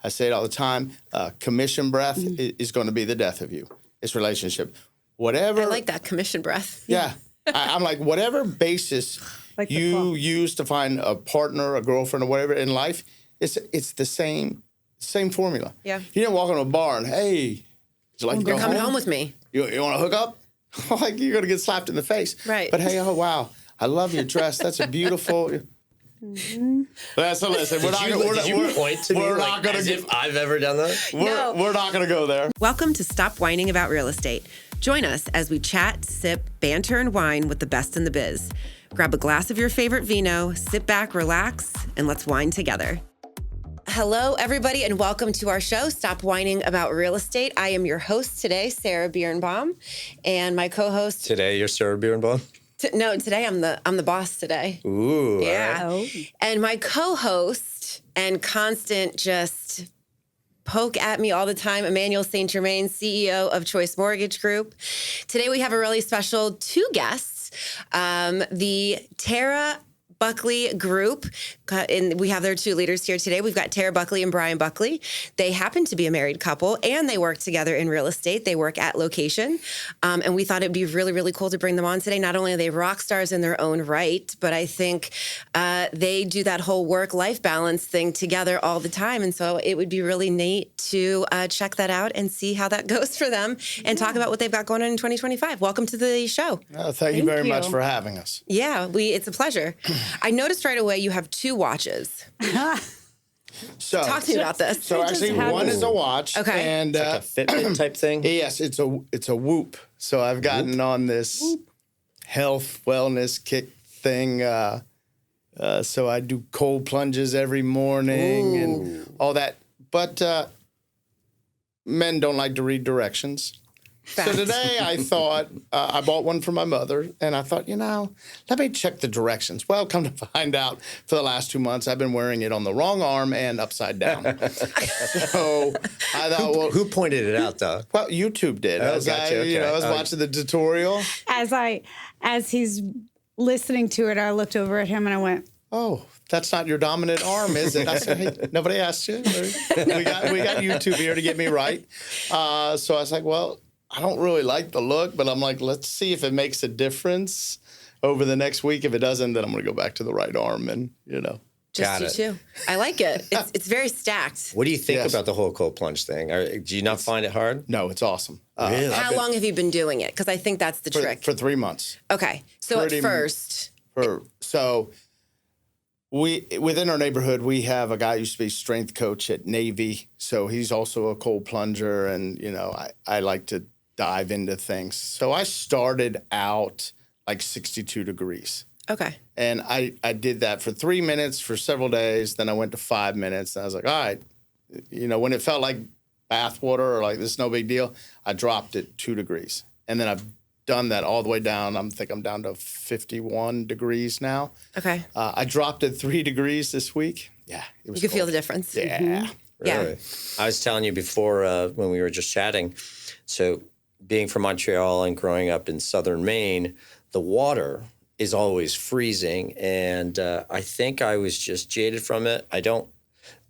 I say it all the time. Commission breath is going to be the death of you. It's relationship. Whatever. I like that commission breath. Yeah. I'm like, whatever basis Like you use to find a partner, a girlfriend, or whatever in life, it's the same formula. Yeah. You didn't walk into a bar and, hey, would you like to go You're coming home? home with me. You want to hook up? Like, you're going to get slapped in the face. Right. But hey, oh, wow. I love your dress. That's a beautiful... So listen, Did you point to me we're like, not gonna as if I've ever done that? We're not going to go there. Welcome to Stop Whining About Real Estate. Join us as we chat, sip, banter, and wine with the best in the biz. Grab a glass of your favorite vino, sit back, relax, and let's wine together. Hello, everybody, and welcome to our show, Stop Whining About Real Estate. I am your host today, Sarah Birnbaum, and my co-host... Today, you're Sarah Birnbaum? Today I'm the boss today. Ooh. Yeah. Oh. And my co-host and constant just poke at me all the time, Emmanuel St. Germain, CEO of Choice Mortgage Group. Today we have a really special two guests, the Terra Buckley Group, and we have their two leaders here today. We've got Terra Buckley and Brian Buckley. They happen to be a married couple, and they work together in real estate. They work at location, and we thought it'd be really, really cool to bring them on today. Not only are they rock stars in their own right, but I think they do that whole work-life balance thing together all the time, and so it would be really neat to check that out and see how that goes for them and talk about what they've got going on in 2025. Welcome to the show. Thank you very much for having us. Yeah, it's a pleasure. I noticed right away you have two watches. So Talk to me about this. So actually, one is a watch. Okay. And Like a Fitbit type thing? yes, it's a Whoop. So I've gotten on this health wellness kick thing. So I do cold plunges every morning and all that. But men don't like to read directions. Fact. So today I thought, I bought one for my mother, and I thought, let me check the directions. Well, come to find out, for the last 2 months, I've been wearing it on the wrong arm and upside down. So I thought, well... Who pointed it out, though? Well, YouTube did. Oh, gotcha, okay. I was watching the tutorial. As he's listening to it, I looked over at him and I went, Oh, that's not your dominant arm, is it? I said, hey, nobody asked you. We got YouTube here to get me right. So I was like, well... I don't really like the look, but I'm like, let's see if it makes a difference over the next week. If it doesn't, then I'm going to go back to the right arm and, Just you too. I like it. It's very stacked. What do you think about the whole cold plunge thing? Do you not find it hard? No, it's awesome. Really? How long have you been doing it? Because I think that's the trick. For 3 months. Okay. So Pretty at first... Within our neighborhood, we have a guy who used to be strength coach at Navy. So he's also a cold plunger. And, I like to dive into things. So I started out like 62 degrees. Okay. And I did that for 3 minutes for several days. Then I went to 5 minutes. And I was like, all right. When it felt like bath water or like this is no big deal, I dropped it 2 degrees. And then I've done that all the way down. I think I'm down to 51 degrees now. Okay. I dropped it 3 degrees this week. Yeah. It was You could feel cold. the difference. Yeah. Mm-hmm. Really? Yeah. I was telling you before when we were just chatting, so being from Montreal and growing up in southern Maine, the water is always freezing. And I think I was just jaded from it. I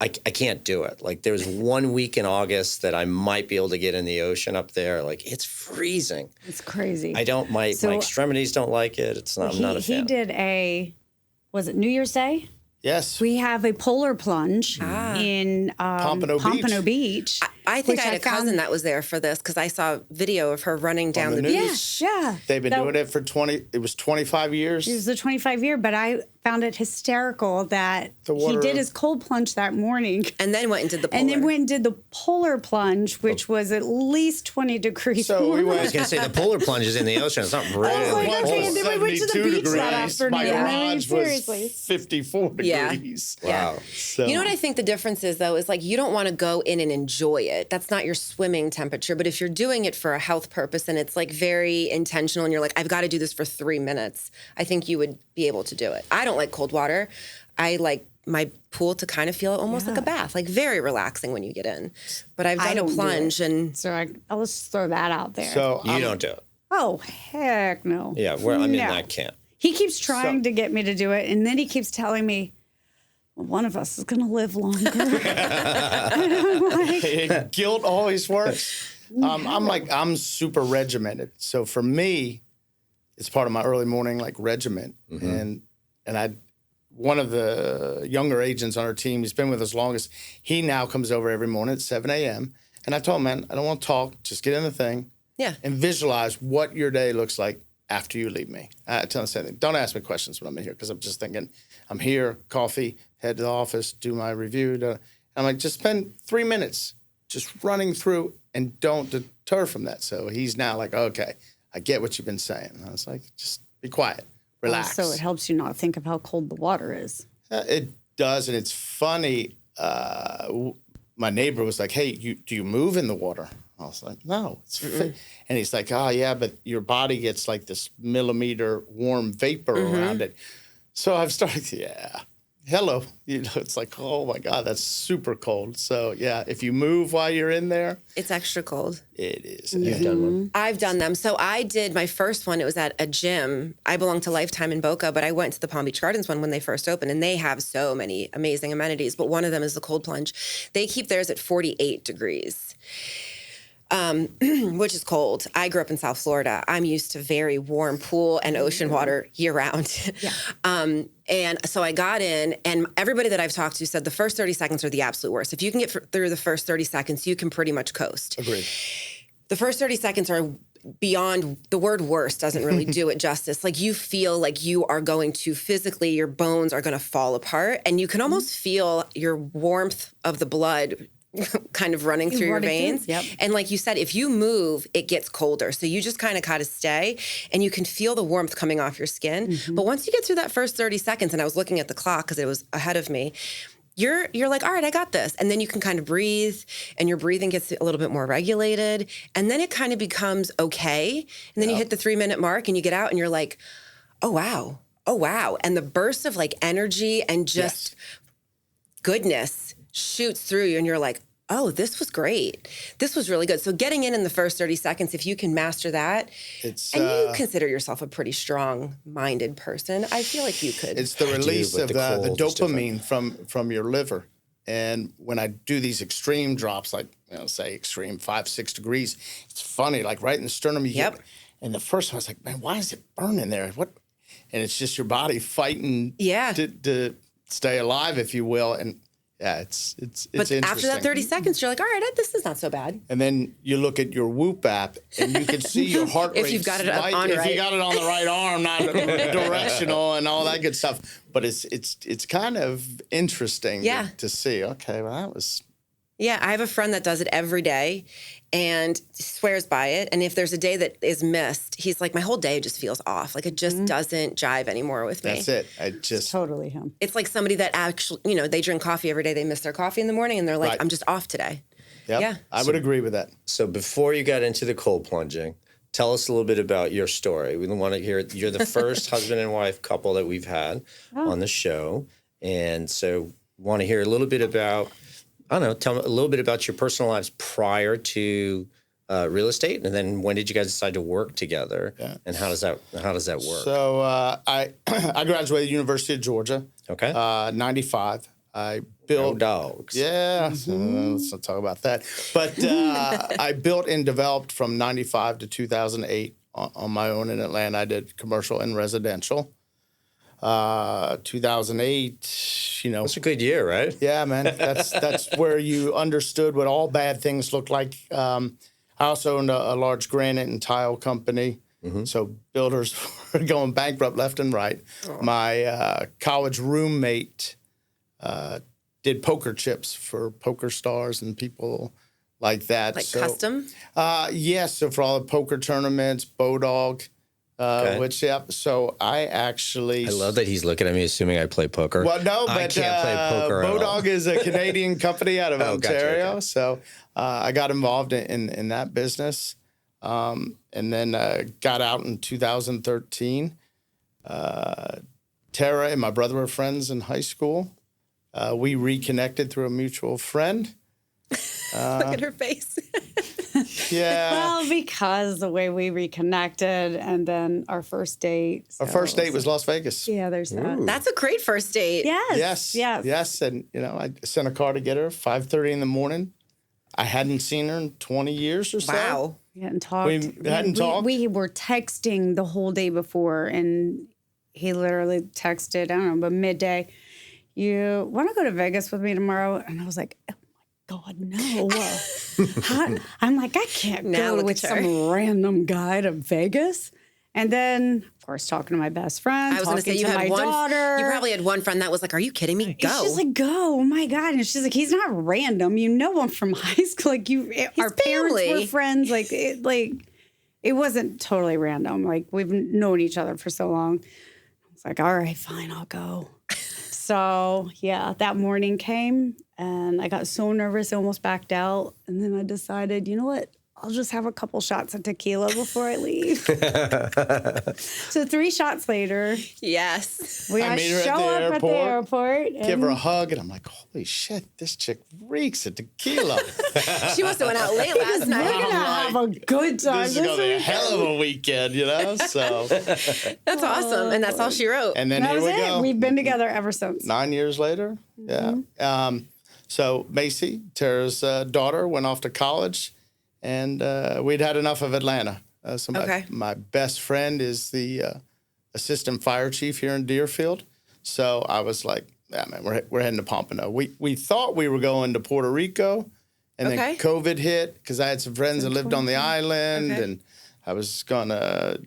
can't do it. Like there was 1 week in August that I might be able to get in the ocean up there. Like it's freezing. it's crazy. My extremities don't like it. I'm not a fan. He did was it New Year's Day? Yes. We have a polar plunge in Pompano Beach. I think which I had a cousin that was there for this because I saw video of her running down the beach. news. Yeah. They've been doing it for 25 years. It was the 25 year, but I found it hysterical that he did his cold plunge that morning. And then went and did the polar. And then went and did the polar plunge, which was at least 20 degrees So we warmer. went- I was going to say the polar plunge is in the ocean. It's not really I was like, cold. okay, and then we went to the 72 beach that degrees. afternoon. My I mean, garage seriously. was 54 Yeah. degrees. Wow. So, You know what I think the difference is, though, is like you don't want to go in and enjoy it. That's not your swimming temperature. But if you're doing it for a health purpose and it's like very intentional and you're like, I've got to do this for 3 minutes, I think you would be able to do it. I don't like cold water. I like my pool to kind of feel almost like a bath, like very relaxing when you get in. But I've done a plunge and... So I'll just throw that out there. So You don't do it. Oh, heck no. Yeah, I'm in that camp. He keeps trying to get me to do it, and then he keeps telling me, well, one of us is going to live longer. And I'm like, Guilt always works. I'm super regimented. So for me, it's part of my early morning regimen. And one of the younger agents on our team, he's been with us longest. He now comes over every morning at 7 a.m. And I told him, man, I don't want to talk. Just get in the thing. Yeah. And visualize what your day looks like after you leave me. I tell him the same thing. Don't ask me questions when I'm in here because I'm just thinking, I'm here, coffee, head to the office, do my review. I'm like, just spend 3 minutes just running through and don't deter from that. So he's now like, okay, I get what you've been saying. And I was like, just be quiet, relax. So it helps you not think of how cold the water is. It does, and it's funny. My neighbor was like, hey, do you move in the water? I was like, no, it's fit. And he's like, oh, yeah, but your body gets like this millimeter warm vapor around it. So I've started, hello. It's like, oh, my God, that's super cold. So, yeah, if you move while you're in there. It's extra cold. It is. You've done one? I've done them. So I did my first one. It was at a gym. I belong to Lifetime in Boca, but I went to the Palm Beach Gardens one when they first opened, and they have so many amazing amenities. But one of them is the cold plunge. They keep theirs at 48 degrees. Which is cold. I grew up in South Florida. I'm used to very warm pool and ocean water year round. And so I got in, and everybody that I've talked to said the first 30 seconds are the absolute worst. If you can get through the first 30 seconds, you can pretty much coast. Agreed. The first 30 seconds are beyond, the word worst doesn't really do it justice. Like you feel like you are going to physically, your bones are going to fall apart, and you can almost feel your warmth of the blood kind of running through your veins. Yep. And like you said, if you move, it gets colder. So you just kind of stay, and you can feel the warmth coming off your skin. But once you get through that first 30 seconds, and I was looking at the clock because it was ahead of me, you're like, all right, I got this. And then you can kind of breathe, and your breathing gets a little bit more regulated. And then it kind of becomes okay. And then you hit the 3-minute mark, and you get out, and you're like, oh, wow. Oh, wow. And the burst of energy and just goodness shoots through you, and you're like, oh, this was great. This was really good. So getting in the first 30 seconds, if you can master that, and you consider yourself a pretty strong-minded person, I feel like you could. It's the release of the dopamine from your liver. And when I do these extreme drops, say extreme 5-6 degrees, it's funny, right in the sternum. You get, and the first one I was like, man, why is it burning there? What? And it's just your body fighting to stay alive, if you will. And yeah, it's interesting. But after that 30 seconds, you're like, all right, this is not so bad. And then you look at your Whoop app, and you can see your heart rate. If you've got it on If you got it on the right arm, not directional and all that good stuff. But it's kind of interesting to see. Okay, well, that was... Yeah, I have a friend that does it every day and swears by it. And if there's a day that is missed, he's like, my whole day just feels off. It just doesn't jive anymore with me. That's it. It's totally him. It's like somebody that actually, they drink coffee every day. They miss their coffee in the morning, and they're like, I'm just off today. Yep. Yeah. I would agree with that. So before you got into the cold plunging, tell us a little bit about your story. We want to hear it. You're the first husband and wife couple that we've had on the show. And so want to hear a little bit about... I don't know. Tell me a little bit about your personal lives prior to real estate, and then when did you guys decide to work together? Yeah. And how does that work? So I graduated University of Georgia. Okay. 95. I built dogs. Yeah. So let's not talk about that. But I built and developed from 95 to 2008 on my own in Atlanta. I did commercial and residential. 2008, That's a good year, right? Yeah, man. That's where you understood what all bad things look like. I also owned a large granite and tile company. So builders were going bankrupt left and right. My college roommate did poker chips for poker stars and people like that. Custom? Yes. So for all the poker tournaments, Bodog. So I love that he's looking at me assuming I play poker. Well, no, but I can't play poker Bodog is a Canadian company out of Ontario. Gotcha, okay. So I got involved in that business, and then got out in 2013. Terra and my brother were friends in high school. We reconnected through a mutual friend. Look at her face. Yeah. Well, because the way we reconnected and then our first date. Our first date was Las Vegas. Yeah, there's that. That's a great first date. Yes. Yes. And, I sent a car to get her 5:30 in the morning. I hadn't seen her in 20 years or so. Wow. We hadn't talked. We hadn't talked? We were texting the whole day before, and he literally texted, I don't know, but midday, you want to go to Vegas with me tomorrow? And I was like, oh my God, no. I'm like, I can't Now go look with at her. some random guy to Vegas. And then, of course, talking to my best friend, I was going to say, talking you to my had one. daughter. You probably had one friend that was like, "Are you kidding me? Go!" She's like, go, oh my God. And she's like, he's not random. You know him from high school. Like our parents family. were friends. It wasn't totally random. Like we've known each other for so long. I was like, all right, fine, I'll go. So yeah, that morning came and I got so nervous, I almost backed out. And then I decided, you know what? I'll just have a couple shots of tequila before I leave. So 3 shots later, yes. I meet her show up at the airport. Give her a hug, and I'm like, holy shit, this chick reeks of tequila. She must have went out late last We're night. gonna have a good time. This is going to be a hell of a weekend, So, That's awesome, and that's all she wrote. and then That here was we it. go. We've been together ever since. 9 years later. Yeah. So Macy, Tara's daughter, went off to college, and we'd had enough of Atlanta. So my best friend is the assistant fire chief here in Deerfield. So I was like, yeah, man, we're heading to Pompano. We thought we were going to Puerto Rico, and then COVID hit because I had some friends that lived on the island, and I was going to,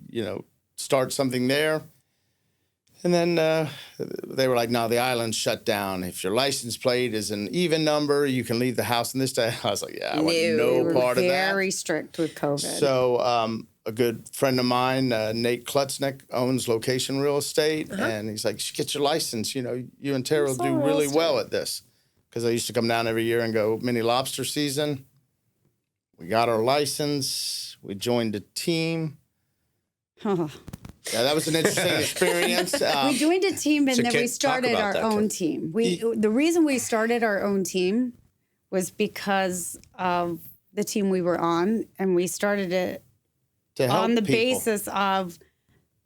start something there. And then they were like, no, the island's shut down. If your license plate is an even number, you can leave the house in this day. I was like, yeah, I want no part of that. Very strict with COVID. So a good friend of mine, Nate Klutznick, owns Location Real Estate. And he's like, you should get your license. You and Tara will do really well at this. Because I used to come down every year and go mini lobster season. We got our license. We joined a team. Yeah, that was an interesting experience. We joined a team and then we talk started about our that, own Kim. team. The reason we started our own team was because of the team we were on, and we started it to help on the people. basis of,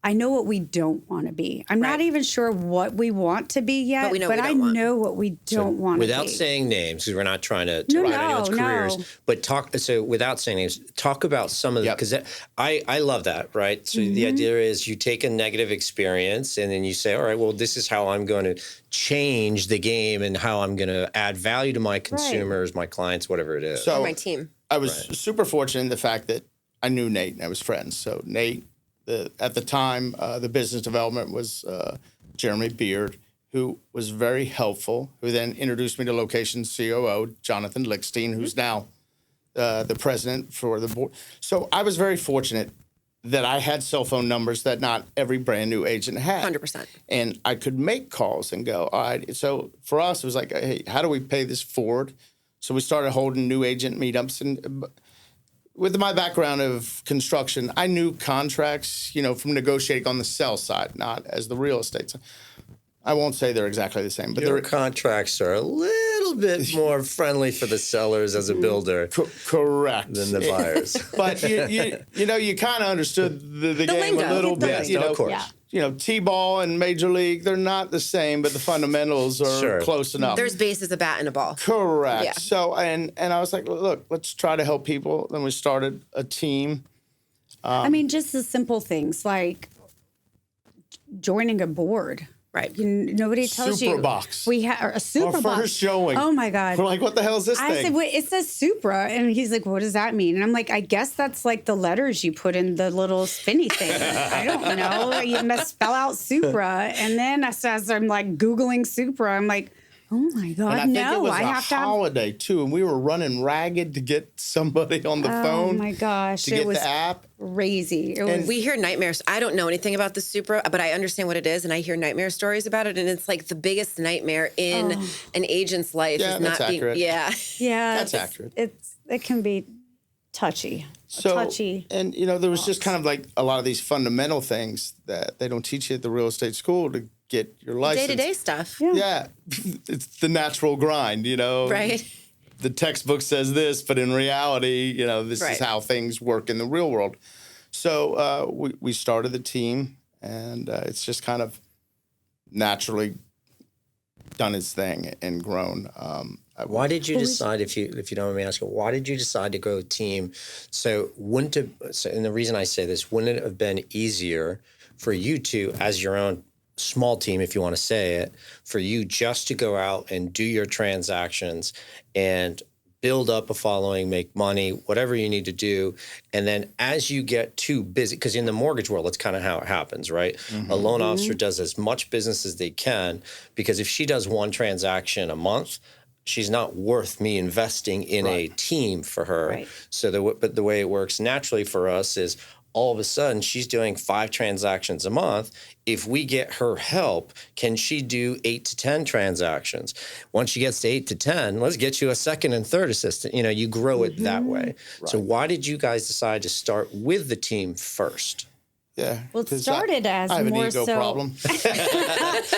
I know what we don't want to be. I'm not even sure what we want to be yet, But we know but we I don't want. know what we don't want to be. Without saying names, because we're not trying to No, write anyone's no. careers, but without saying names, talk about some of the, because I love that, right? So the idea is you take a negative experience and then you say, all right, well, this is how I'm going to change the game and how I'm going to add value to my consumers, my clients, whatever it is. So my team. I was super fortunate in the fact that I knew Nate and I was friends. So Nate, at the time, the business development was Jeremy Beard, who was very helpful, who then introduced me to Location COO, Jonathan Lickstein, who's now the president for the board. So I was very fortunate that I had cell phone numbers that not every brand new agent had. 100%. And I could make calls and go, all right. So for us, it was like, hey, how do we pay this forward? So we started holding new agent meetups. And with my background of construction, I knew contracts, from negotiating on the sell side, not as the real estate side. I won't say they're exactly the same, but Your contracts are a little bit more friendly for the sellers as a builder correct than the buyers. But you kind of understood the game lingo. a little bit. Yes, of course. Yeah. T-ball and Major League, they're not the same, but the fundamentals are close enough. There's bases, a bat, and a ball. Correct. Yeah. So, and I was like, look, let's try to help people. Then we started a team. I mean, just the simple things like joining a board. Right. Nobody tells you. Superbox. We had a super Our box. first showing. Oh my God. We're like, what the hell is this I thing? said, wait, it says Supra. And he's like, what does that mean? And I'm like, I guess that's like the letters you put in the little spinny thing. I don't know. You must spell out Supra. And then as I'm like Googling Supra, I'm like, oh my God, and I think no, it was I a have to have. holiday too, and we were running ragged to get somebody on the phone. Oh my gosh. To get It was the app. crazy. It was, We hear nightmares. I don't know anything about the Supra, but I understand what it is, and I hear nightmare stories about it. And it's like the biggest nightmare in an agent's life Yeah, is not that's being. accurate. Yeah, yeah. That's accurate. It can be touchy. Touchy. And there was just kind of like a lot of these fundamental things that they don't teach you at the real estate school to get your license. day-to-day stuff. Yeah, it's the natural grind, Right. the textbook says this, but in reality, this Right. is how things work in the real world. So we started the team, and it's just kind of naturally done its thing and grown. Why did you decide, if you don't mind me asking, why did you decide to go with team? So and the reason I say this, wouldn't it have been easier for you two, as your own small team, if you want to say it, for you just to go out and do your transactions and build up a following, make money, whatever you need to do. And then as you get too busy, because in the mortgage world, that's kind of how it happens, right? A loan officer does as much business as they can, because if she does one transaction a month, she's not worth me investing in a team for her. Right. So but the way it works naturally for us is all of a sudden she's doing 5 transactions a month. If we get her help, can she do 8 to 10 transactions? Once she gets to 8 to 10, let's get you a second and third assistant. You grow it that way. So why did you guys decide to start with the team first? Yeah. Well, it 'cause started as I have an more ego so. problem.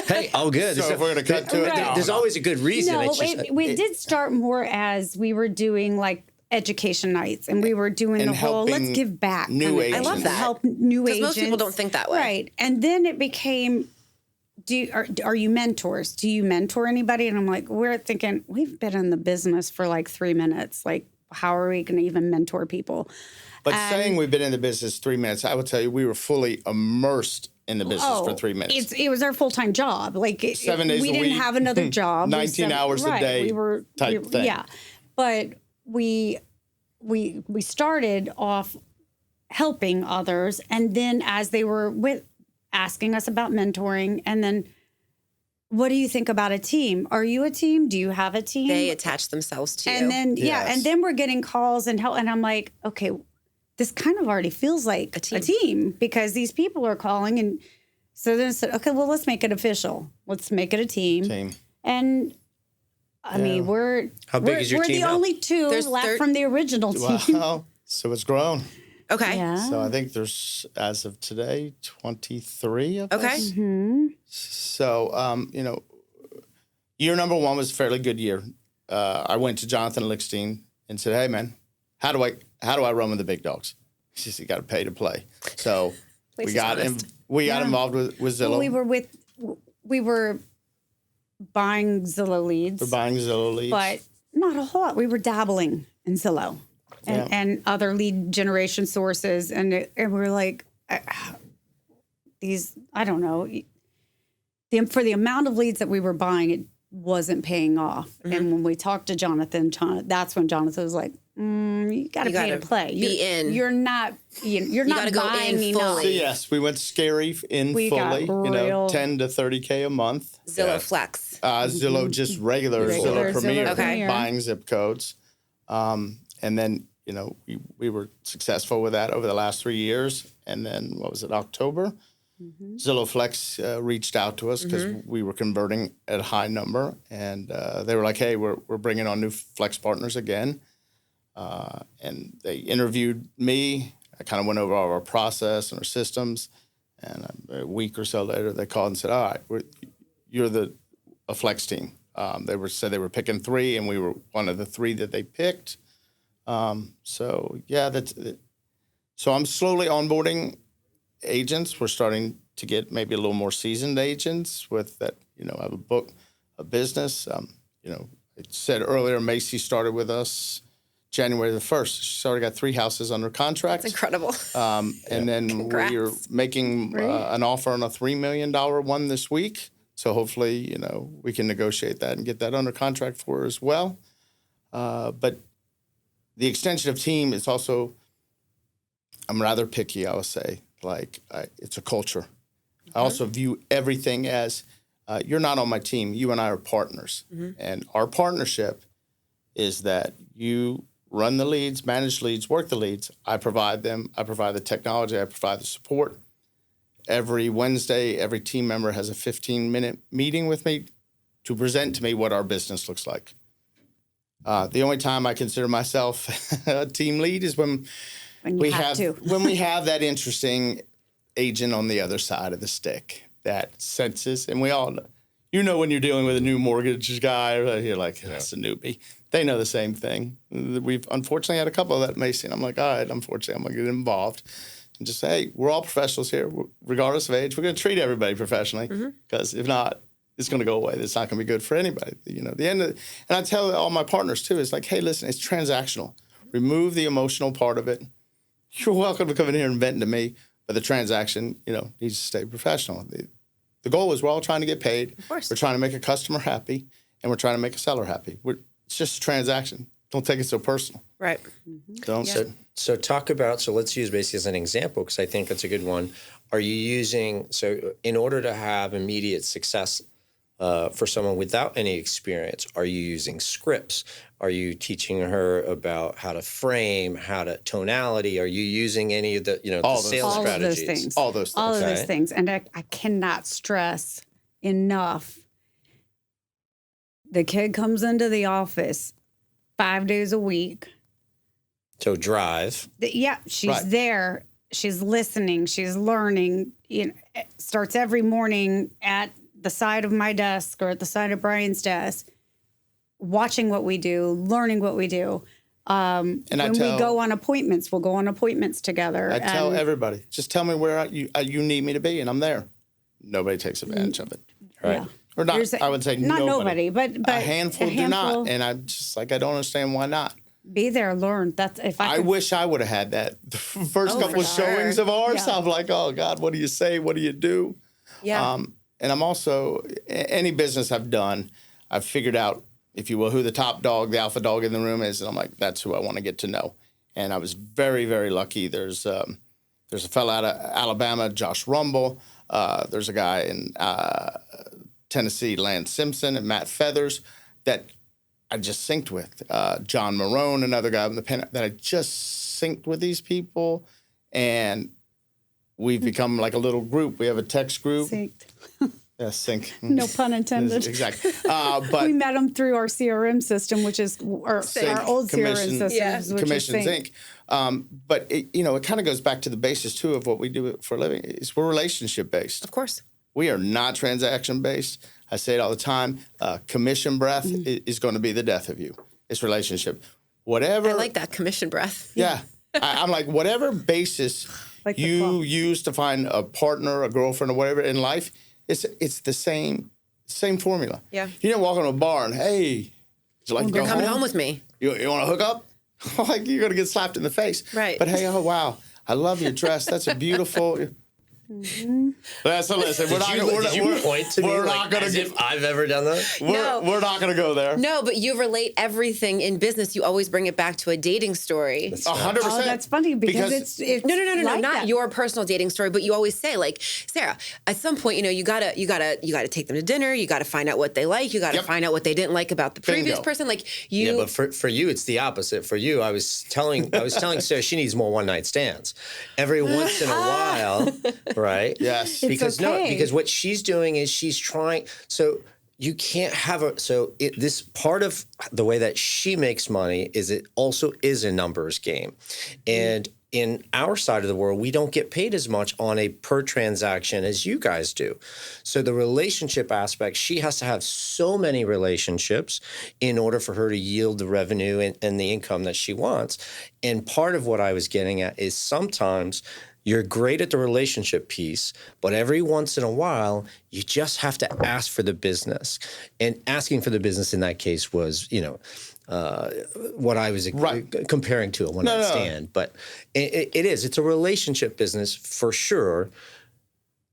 Hey, all good. So if we're going to cut to it, Right. There's always a good reason. No, It's just, we did start more as we were doing like education nights, and we were doing And the whole let's helping give back. new kind of thing. I love agents. that. Help new Because agents. most people don't think that way. Right. And then it became, are you mentors? Do you mentor anybody? And I'm like, we're thinking, we've been in the business for like 3 minutes. Like, how are we going to even mentor people? But saying we've been in the business 3 minutes, I would tell you we were fully immersed in the business for 3 minutes. It was our full-time job. Like 7 days we a didn't week, have another job. 19 hours a day type thing. Yeah. But we started off helping others, and then as they were asking us about mentoring, and then what do you think about a team? Are you a team? Do you have a team? They attach themselves to you. And then Yes. and then we're getting calls and help, and I'm like, okay, this kind of already feels like a team because these people are calling, and so then I said, okay, well, let's make it official. Let's make it a team. And I mean, How big is your we're team the now? only two There's left from the original team. Wow. So it's grown. Okay. Yeah. So I think there's, as of today, 23 of Okay. us. Mm-hmm. So, year number 1 was a fairly good year. I went to Jonathan Lickstein and said, hey, man, how do I run with the big dogs? He said, you got to pay to play. So we got involved with Zillow. Well, we were buying Zillow leads. for buying Zillow leads. But not a whole lot. We were dabbling in Zillow and other lead generation sources. And we're like, I don't know. For the amount of leads that we were buying, it wasn't paying off. Mm-hmm. And when we talked to Jonathan, that's when Jonathan was like, you got to pay to play. You're not gotta go buying in enough. fully. So yes, we went scary in We got fully, real- 10 to 30K a month. Zillow Flex. Zillow, just regular Regular Zillow Premier, Zillow Premier. buying zip codes. And then, we were successful with that over the last 3 years. And then, what was it, October? Zillow Flex reached out to us because we were converting at a high number. And they were like, hey, we're bringing on new Flex partners again. And they interviewed me. I kind of went over all our process and our systems. And a week or so later, they called and said, all right, you're a Flex team. They said they were picking 3, and we were one of the 3 that they picked. So yeah, that's it. So I'm slowly onboarding agents. We're starting to get maybe a little more seasoned agents with that, have a business. I said earlier, Macy started with us January the 1st. She's already got 3 houses under contract. It's incredible. And then Congrats. we're making an offer on a $3 million one this week. So hopefully, we can negotiate that and get that under contract for her as well. But the extension of team is also, I'm rather picky, I would say. It's a culture. I also view everything as, you're not on my team. You and I are partners. And our partnership is that you run the leads, manage leads, work the leads. I provide them. I provide the technology. I provide the support. Every Wednesday, every team member has a 15-minute meeting with me to present to me what our business looks like. The only time I consider myself a team lead is when we have that interesting agent on the other side of the stick that senses, and we all know. When you're dealing with a new mortgage guy, you're like, that's a newbie. They know the same thing. We've unfortunately had a couple of that may seem. I'm like, all right, unfortunately, I'm going to get involved and just say, hey, we're all professionals here, regardless of age. We're going to treat everybody professionally because if not, it's going to go away. It's not going to be good for anybody. The end of it. And I tell all my partners too, it's like, hey, listen, it's transactional. Remove the emotional part of it. You're welcome to come in here and vent to me, but the transaction, needs to stay professional. The goal is we're all trying to get paid. Of course. We're trying to make a customer happy, and we're trying to make a seller happy. It's just a transaction. Don't take it so personal. Right. Don't. Yeah. So talk about, so let's use basically as an example, because I think that's a good one. Are you using, so in order to have immediate success for someone without any experience, are you using scripts? Are you teaching her about how to frame, how to tonality? Are you using any of the, the sales strategies? All those things. And I cannot stress enough. The kid comes into the office 5 days a week. So drive. She's there. She's listening. She's learning. Starts every morning at the side of my desk or at the side of Brian's desk, watching what we do, learning what we do. And when we go on appointments, we'll go on appointments together. I tell everybody, just tell me where you need me to be, and I'm there. Nobody takes advantage of it. Right? Yeah. Or not, I would say not nobody, but a handful do not. And I'm just like, I don't understand why not. Be there, learn. That's if I wish I would have had that. The first couple of showings of ours, I'm like, oh God, what do you say? What do you do? Yeah. And I'm also, any business I've done, I've figured out, if you will, who the top dog, the alpha dog in the room is. And I'm like, that's who I want to get to know. And I was very, very lucky. There's a fellow out of Alabama, Josh Rumble. There's a guy in Tennessee, Lance Simpson, and Matt Feathers that I just synced with. John Marone, another guy in the pen, that I just synced with these people. And we've become like a little group. We have a text group. synced. Yeah, sync. No pun intended. Exactly. But we met them through our CRM system, which is our old CRM system, which Commission is Sync. But it kind of goes back to the basis too of what we do for a living. We're relationship based. Of course. We are not transaction based. I say it all the time. Commission breath is going to be the death of you. It's relationship. Whatever. I like that commission breath. Yeah. I'm like, whatever basis Like you use to find a partner, a girlfriend, or whatever in life, it's the same formula. Yeah. You don't walk into a bar and, hey, would you like to You're go coming home with me. You want to hook up? Like, you're going to get slapped in the face. Right. But hey, oh, wow. I love your dress. That's a beautiful... That's a listen. Did you point to me as if I've ever done that? We're not going to go there. No, but you relate everything in business. You always bring it back to a dating story. 100%. Oh, that's funny because it's No, like not that. your personal dating story, but you always say, like, Sarah, at some point, you gotta take them to dinner. You gotta find out what they like. You gotta find out what they didn't like about the previous person. Like you. Yeah, but for you, it's the opposite. For you, I was telling Sarah she needs more one night stands every once in a while, right? Yes. Because okay. because what she's doing is she's trying. So you can't have this part of the way that she makes money is it also is a numbers game, and in our side of the world, we don't get paid as much on a per transaction as you guys do. So the relationship aspect, she has to have so many relationships in order for her to yield the revenue and the income that she wants. And part of what I was getting at is sometimes you're great at the relationship piece, but every once in a while, you just have to ask for the business. And asking for the business in that case was, what I was comparing to a one-night stand. But it's a relationship business for sure.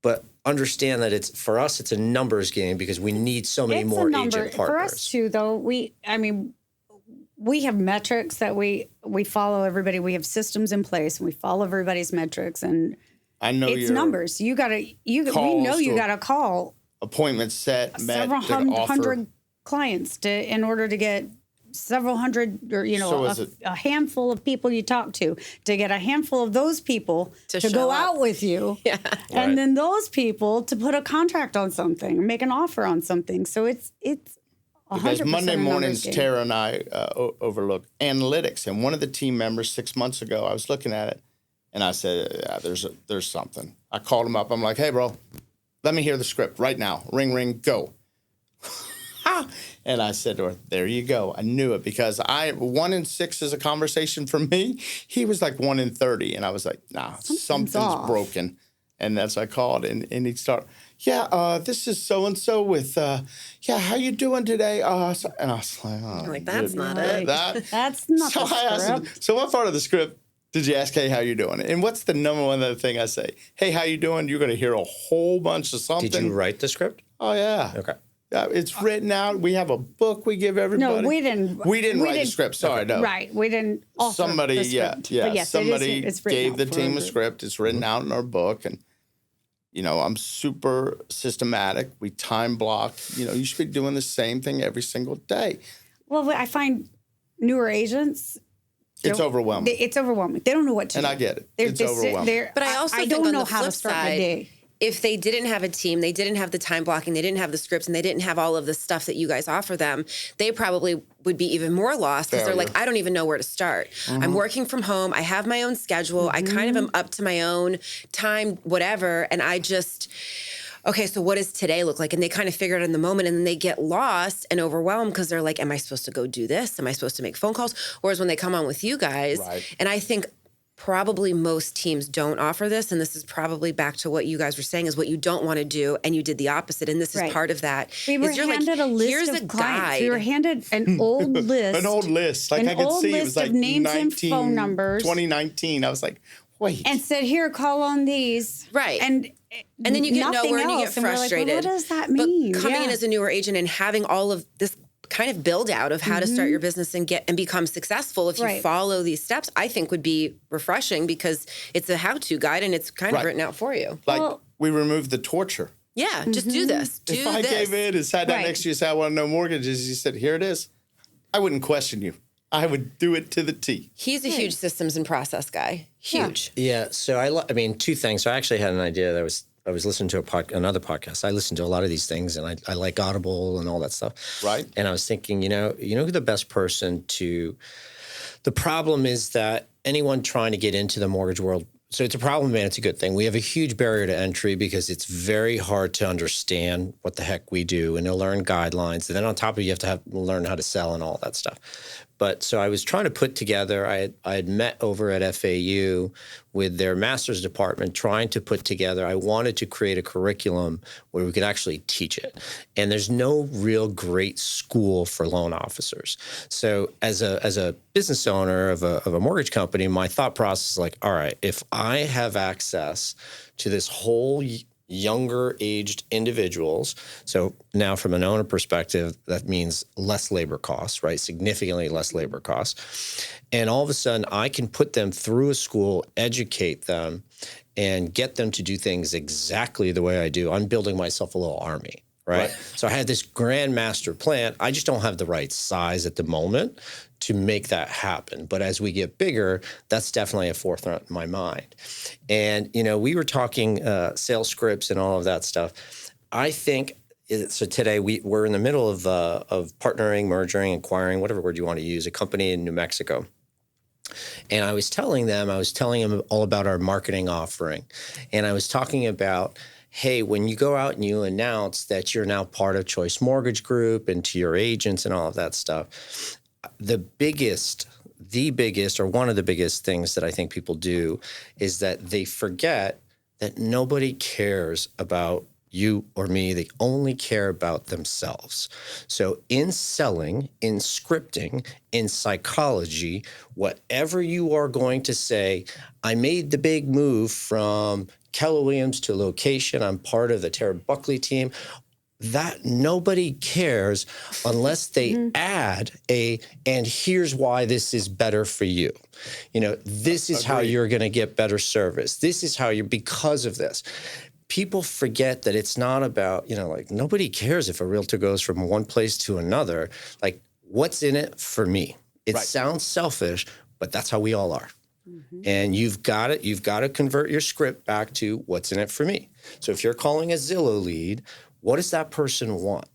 But understand that for us, it's a numbers game because we need so many more agent partners. For us too, though, we have metrics that we follow everybody. We have systems in place and we follow everybody's metrics, and I know it's numbers. We know you gotta call appointments set, several hundred clients in order to get several hundred or a handful of people you talk to get a handful of those people to go out with you, and then those people to put a contract on something or make an offer on something. So it's because Monday mornings, Terra and I overlook analytics. And one of the team members 6 months ago, I was looking at it, and I said, there's something. I called him up. I'm like, hey, bro, let me hear the script right now. Ring, ring, go. And I said to her, there you go. I knew it because 1 in 6 is a conversation for me. He was like 1 in 30. And I was like, nah, something's broken. And that's I called and he'd start, this is so-and-so with, how you doing today? And I was like, like, that's not it. That's not so the I asked him, so what part of the script did you ask, hey, how you doing? And what's the number one other thing I say? Hey, how you doing? You're going to hear a whole bunch of something. Did you write the script? Oh, yeah. Okay. Yeah, it's written out. We have a book we give everybody. No, we didn't. We didn't write the script. Sorry, no. Right, we didn't author Somebody, the script. But yes, somebody it's written gave out the for team a everybody. script. It's written out in our book. And, I'm super systematic. We time block. You should be doing the same thing every single day. Well, I find newer agents. It's overwhelming. It's overwhelming. They don't know what to do. And I get it. It's overwhelming. But I also think don't on know the how to flip start side, the day. if they didn't have a team, they didn't have the time blocking, they didn't have the scripts, and they didn't have all of the stuff that you guys offer them, they probably would be even more lost because they're like, I don't even know where to start. I'm working from home. I have my own schedule. I kind of am up to my own time, whatever. And I just, okay, so what does today look like? And they kind of figure it out in the moment, and then they get lost and overwhelmed because they're like, am I supposed to go do this? Am I supposed to make phone calls? Whereas when they come on with you guys, and I think probably most teams don't offer this, and this is probably back to what you guys were saying is what you don't want to do, and you did the opposite, and this is part of that. We were handed a list here's of a clients. guide. We were handed an old list. An old list. Like I could see it was like names and phone numbers. 2019. I was like, wait. And said, here, call on these. Right. And then you get nowhere and you get else. And we're like, frustrated. well, what does that mean? But coming in as a newer agent and having all of this kind of build out of how to start your business and become successful if you follow these steps, I think would be refreshing because it's a how-to guide and it's kind of written out for you. Like we removed the torture. Yeah, just do this. If I gave it and sat down next to you and said, I want to know mortgages, you said, here it is. I wouldn't question you. I would do it to the T. He's a huge systems and process guy. Huge. Yeah. So I mean, two things. So I actually had an idea that I was listening to another podcast. I listen to a lot of these things, and I like Audible and all that stuff. Right. And I was thinking, who the best person to. The problem is that anyone trying to get into the mortgage world. So it's a problem and it's a good thing. We have a huge barrier to entry because it's very hard to understand what the heck we do and to learn guidelines. And then on top of it, you have to learn how to sell and all that stuff. But so I was trying to put together, I had met over at FAU with their master's department trying to put together, I wanted to create a curriculum where we could actually teach it. And there's no real great school for loan officers. So as a business owner of a mortgage company, my thought process is like, all right, if I have access to this whole younger aged individuals. So now from an owner perspective, that means less labor costs, right? Significantly less labor costs. And all of a sudden I can put them through a school, educate them, and get them to do things exactly the way I do. I'm building myself a little army. Right. So I had this grand master plan. I just don't have the right size at the moment to make that happen. But as we get bigger, that's definitely a forefront in my mind. And, we were talking sales scripts and all of that stuff. I think, so today we're in the middle of partnering, merging, acquiring, whatever word you want to use, a company in New Mexico. And I was telling them all about our marketing offering. And I was talking about, hey, when you go out and you announce that you're now part of Choice Mortgage Group and to your agents and all of that stuff, the biggest or one of the biggest things that I think people do is that they forget that nobody cares about you or me. They only care about themselves. So in selling, in scripting, in psychology, whatever you are going to say, I made the big move from Keller Williams to location. I'm part of the Terra and Buckley team. That nobody cares unless they add and here's why this is better for you. This is how you're going to get better service. This is how because of this. People forget that it's not about, nobody cares if a realtor goes from one place to another. Like, what's in it for me? It sounds selfish, but that's how we all are. And you've got to convert your script back to what's in it for me. So if you're calling a Zillow lead, what does that person want?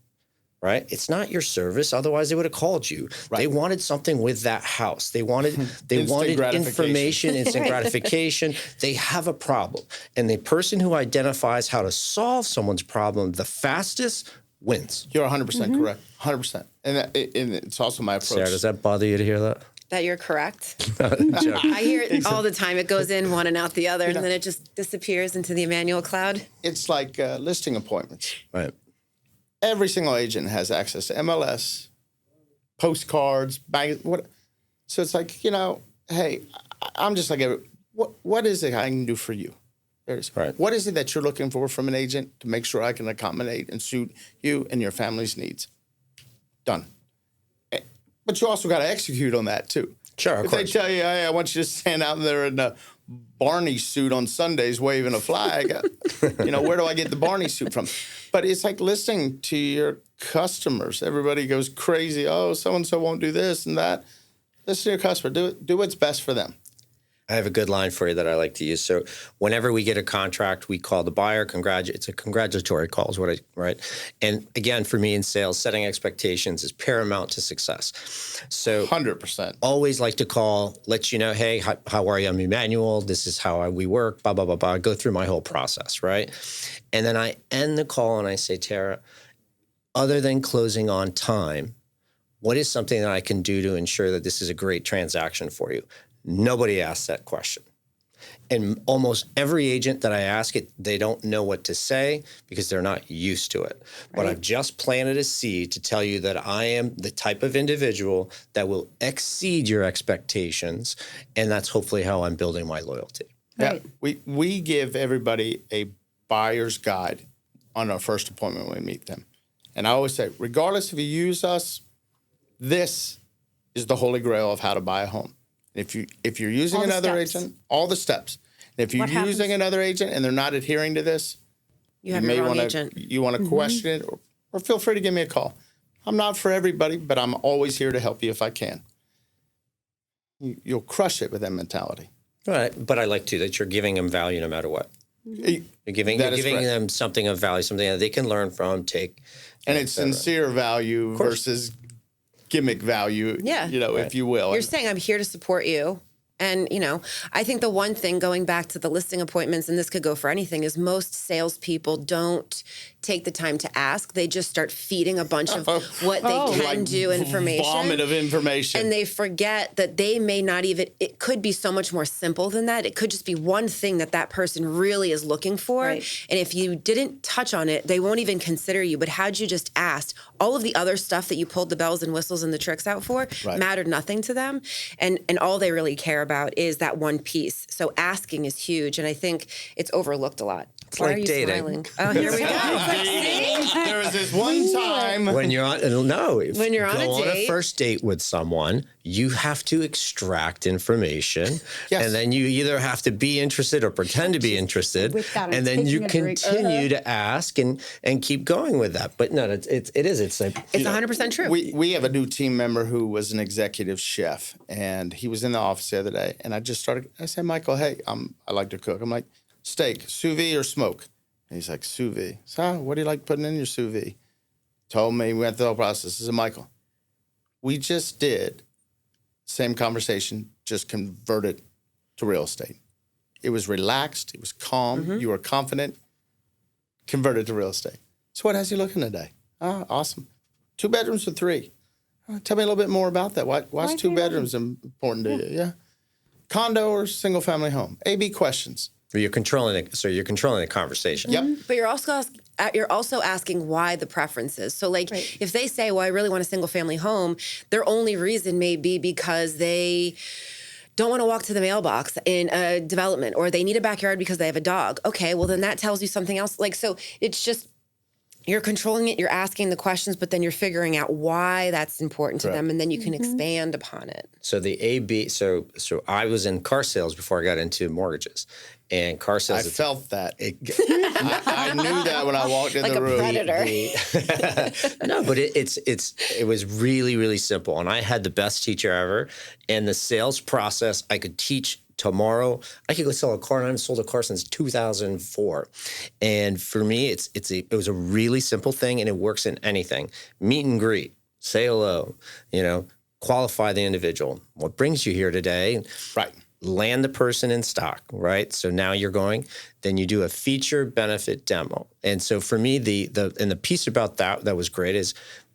Right? It's not your service. Otherwise, they would have called you. Right. They wanted something with that house. They wanted information, instant gratification. They have a problem. And the person who identifies how to solve someone's problem the fastest wins. You're 100% correct. 100%. And it's also my approach. Sarah, does that bother you to hear that? That you're correct. I hear it all the time. It goes in one and out the other, and then it just disappears into the Emmanuel cloud. It's like listing appointments. Right. Every single agent has access to MLS, postcards, what. So it's like, hey, I'm just like, what is it I can do for you? Right. What is it that you're looking for from an agent to make sure I can accommodate and suit you and your family's needs? Done. But you also got to execute on that too. Sure, of if course. they tell you, hey, I want you to stand out there in a Barney suit on Sundays waving a flag, where do I get the Barney suit from? But it's like listening to your customers. Everybody goes crazy. Oh, so-and-so won't do this and that. Listen to your customer. Do what's best for them. I have a good line for you that I like to use. So whenever we get a contract, we call the buyer. It's a congratulatory call, right? And again, for me in sales, setting expectations is paramount to success. So 100%. Always like to call, let you know, hey, how are you? I'm Emmanuel. This is how we work, blah, blah, blah, blah. I go through my whole process, right? And then I end the call and I say, Tara, other than closing on time, what is something that I can do to ensure that this is a great transaction for you? Nobody asks that question. And almost every agent that I ask it, they don't know what to say because they're not used to it. Right. But I've just planted a seed to tell you that I am the type of individual that will exceed your expectations. And that's hopefully how I'm building my loyalty. Right. Yeah. We give everybody a buyer's guide on our first appointment when we meet them. And I always say, regardless if you use us, this is the holy grail of how to buy a home. If you're using another agent, all the steps. And if you're using another agent and they're not adhering to this, you may want to question it, or feel free to give me a call. I'm not for everybody, but I'm always here to help you if I can. You'll crush it with that mentality. Right, but I like to that you're giving them value no matter what. You're giving them something of value, something that they can learn from, take. And it's sincere value versus gimmick value, if you will. You're saying I'm here to support you. And, I think the one thing going back to the listing appointments, and this could go for anything, is most salespeople don't take the time to ask. They just start feeding a bunch of what they can do information. Vomit of information. And they forget that they may not even, it could be so much more simple than that. It could just be one thing that person really is looking for. Right. And if you didn't touch on it, they won't even consider you. But had you just asked, all of the other stuff that you pulled the bells and whistles and the tricks out for mattered nothing to them. And all they really care about is that one piece. So asking is huge. And I think it's overlooked a lot. It's Why like are you dating. Smiling? Oh, here we go. There was this one time when you're on a first date with someone, you have to extract information, and then you either have to be interested or pretend to be interested, and then you continue to ask and keep going with that. But no, it's 100% true. We have a new team member who was an executive chef, and he was in the office the other day, and I said, Michael, hey, I like to cook. I'm like, steak, sous vide or smoke? And he's like, sous vide. So, what do you like putting in your sous vide? Told me, we went through the whole process. I said, Michael, we just did same conversation, just converted to real estate. It was relaxed. It was calm. Mm-hmm. You were confident. Converted to real estate. So what has you looking today? Oh, awesome. 2 bedrooms or 3? Tell me a little bit more about that. Why's 2 bedrooms important to you? Yeah. Condo or single family home? A/B questions. You're controlling it. So you're controlling the conversation. Yep. But you're also asking why the preferences. So if they say, well, I really want a single family home, their only reason may be because they don't want to walk to the mailbox in a development, or they need a backyard because they have a dog. Okay, well then that tells you something else. So it's just, you're controlling it, you're asking the questions, but then you're figuring out why that's important to them, and then you can expand upon it. So the A/B. So I was in car sales before I got into mortgages, and car sales. I felt that. I knew that when I walked in the room. Like a predator. No, but it was really, really simple, and I had the best teacher ever. And the sales process, I could teach. Tomorrow, I could go sell a car, and I haven't sold a car since 2004. And for me, it was a really simple thing, and it works in anything. Meet and greet, say hello, qualify the individual. What brings you here today? Right. land the person in stock, right? So now you're going, then you do a feature benefit demo. And so for me, the piece about that was great is,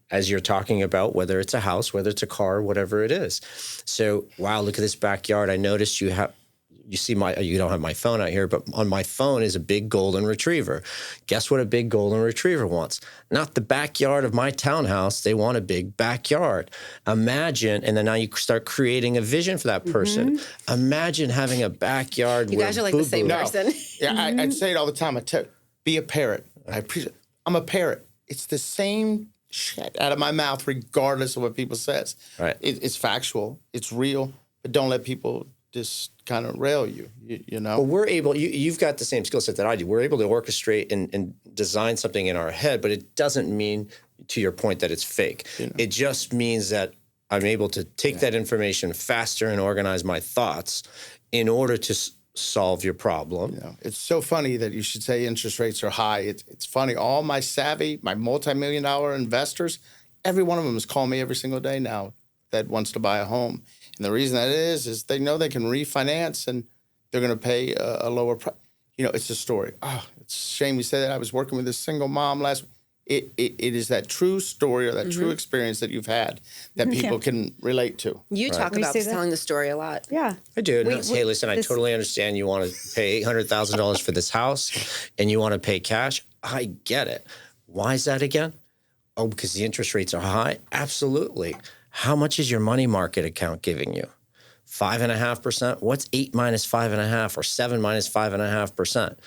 as you're talking about, whether it's a house, whether it's a car, whatever it is. So, wow, look at this backyard. I noticed you don't have my phone out here, but on my phone is a big golden retriever. Guess what a big golden retriever wants? Not the backyard of my townhouse. They want a big backyard. Imagine, and then now you start creating a vision for that person. Imagine having a backyard. You guys are like the same person. Yeah, I'd say it all the time. Be a parrot. I'm a parrot. It's the same shit out of my mouth, regardless of what people says. Right. It's factual. It's real. But don't let people just kind of rail you, you know? Well, we're able, you've got the same skill set that I do. We're able to orchestrate and design something in our head, but it doesn't mean, to your point, that it's fake. You know? It just means that I'm able to take that information faster and organize my thoughts in order to solve your problem. You know, it's so funny that you should say interest rates are high. It's funny. All my savvy, my multi-million-dollar investors, every one of them is calling me every single day now that wants to buy a home. And the reason that is they know they can refinance and they're going to pay a lower price. You know, it's a story. Oh, it's a shame you say that. I was working with this single mom last week. It is that true story or that true experience that you've had that people can relate to. You talk about telling the story a lot. Yeah. I do. Hey, listen, I totally understand you want to pay $800,000 for this house and you want to pay cash. I get it. Why is that again? Oh, because the interest rates are high? Absolutely. How much is your money market account giving you? 5.5%? What's 8 minus 5.5 or 7 minus 5.5%?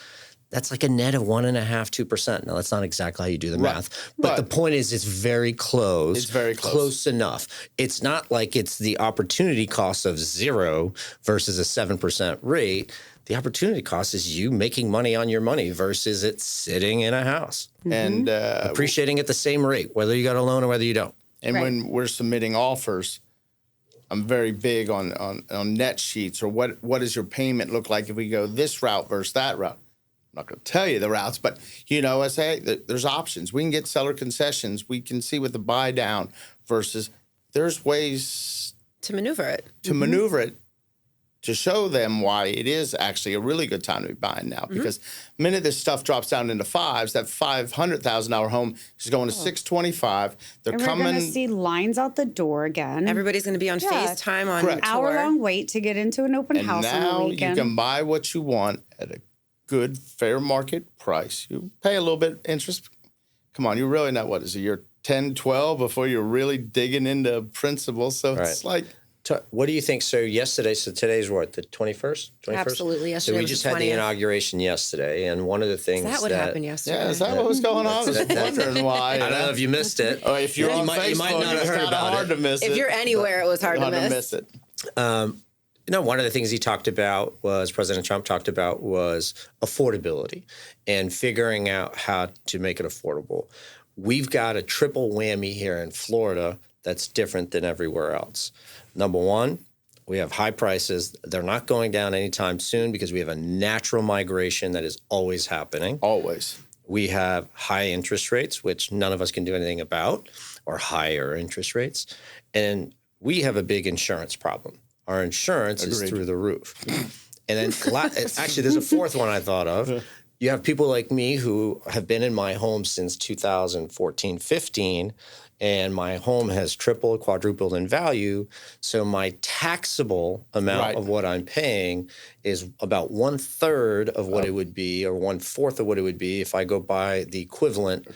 That's like a net of 1.5%, 2%. Now, that's not exactly how you do the math. But the point is, it's very close. It's very close. Close enough. It's not like it's the opportunity cost of 0 versus a 7% rate. The opportunity cost is you making money on your money versus it sitting in a house. And appreciating at the same rate, whether you got a loan or whether you don't. And when we're submitting offers, I'm very big on net sheets or what does your payment look like if we go this route versus that route. I'm not going to tell you the routes, but, you know, I say there's options. We can get seller concessions. We can see what the buy down versus there's ways to maneuver it. To show them why it is actually a really good time to be buying now. Because the minute this stuff drops down into fives, that $500,000 home is going to $625,000. They're and coming. We're going to see lines out the door again. Everybody's going to be on FaceTime on Correct. tour. Hour-long wait to get into an open house on the now weekend. you can buy what you want at a good, fair market price. You pay a little bit interest. Come on, you're really not, what is it, you're 10, 12 before you're really digging into principal. So it's like... What do you think? So today's what, the 21st? Absolutely, yesterday. So we just had the inauguration yesterday, and one of the things is that what happened yesterday? Yeah, is that what was going on? I was wondering why. I don't know if you missed it. Oh, if you're on Facebook, you might not have heard about hard it. to miss it. If you're anywhere, it was hard to miss it. One of the things President Trump talked about was affordability and figuring out how to make it affordable. We've got a triple whammy here in Florida that's different than everywhere else. Number one, we have high prices. They're not going down anytime soon because we have a natural migration that is always happening. Always. We have high interest rates, which none of us can do anything about, or higher interest rates. And we have a big insurance problem. Our insurance is through the roof. And then actually, there's a fourth one I thought of. You have people like me who have been in my home since 2014, 15, and my home has tripled, quadrupled in value. So my taxable amount of what I'm paying is about 1/3 of what it would be, or 1/4 of what it would be if I go buy the equivalent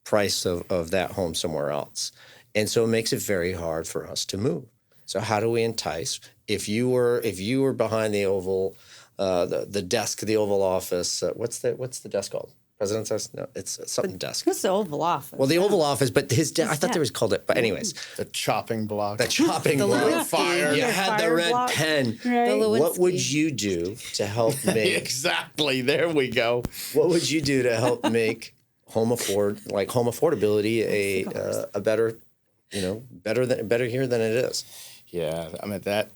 price of that home somewhere else. And so it makes it very hard for us to move. So how do we entice? If you were behind the Oval, the desk, the Oval Office, what's the desk called? President's desk? No, it's something desk. What's the Oval Office? Well, the Oval Office, but his desk. I thought they was called it. But anyways, the chopping block. The chopping block. Fire. You had the red block. pen. Right. What would you do to help make? Exactly. There we go. What would you do to help make home affordability a better, better here than it is? Yeah, I mean that.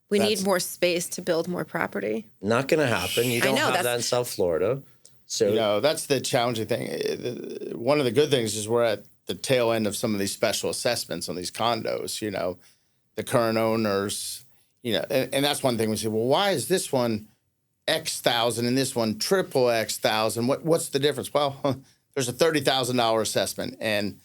We need more space to build more property. Not going to happen. You don't have that in South Florida. So that's the challenging thing. One of the good things is we're at the tail end of some of these special assessments on these condos. The current owners, and that's one thing we say, well, why is this one X thousand and this one triple X thousand? What's the difference? Well, there's a $30,000 assessment, and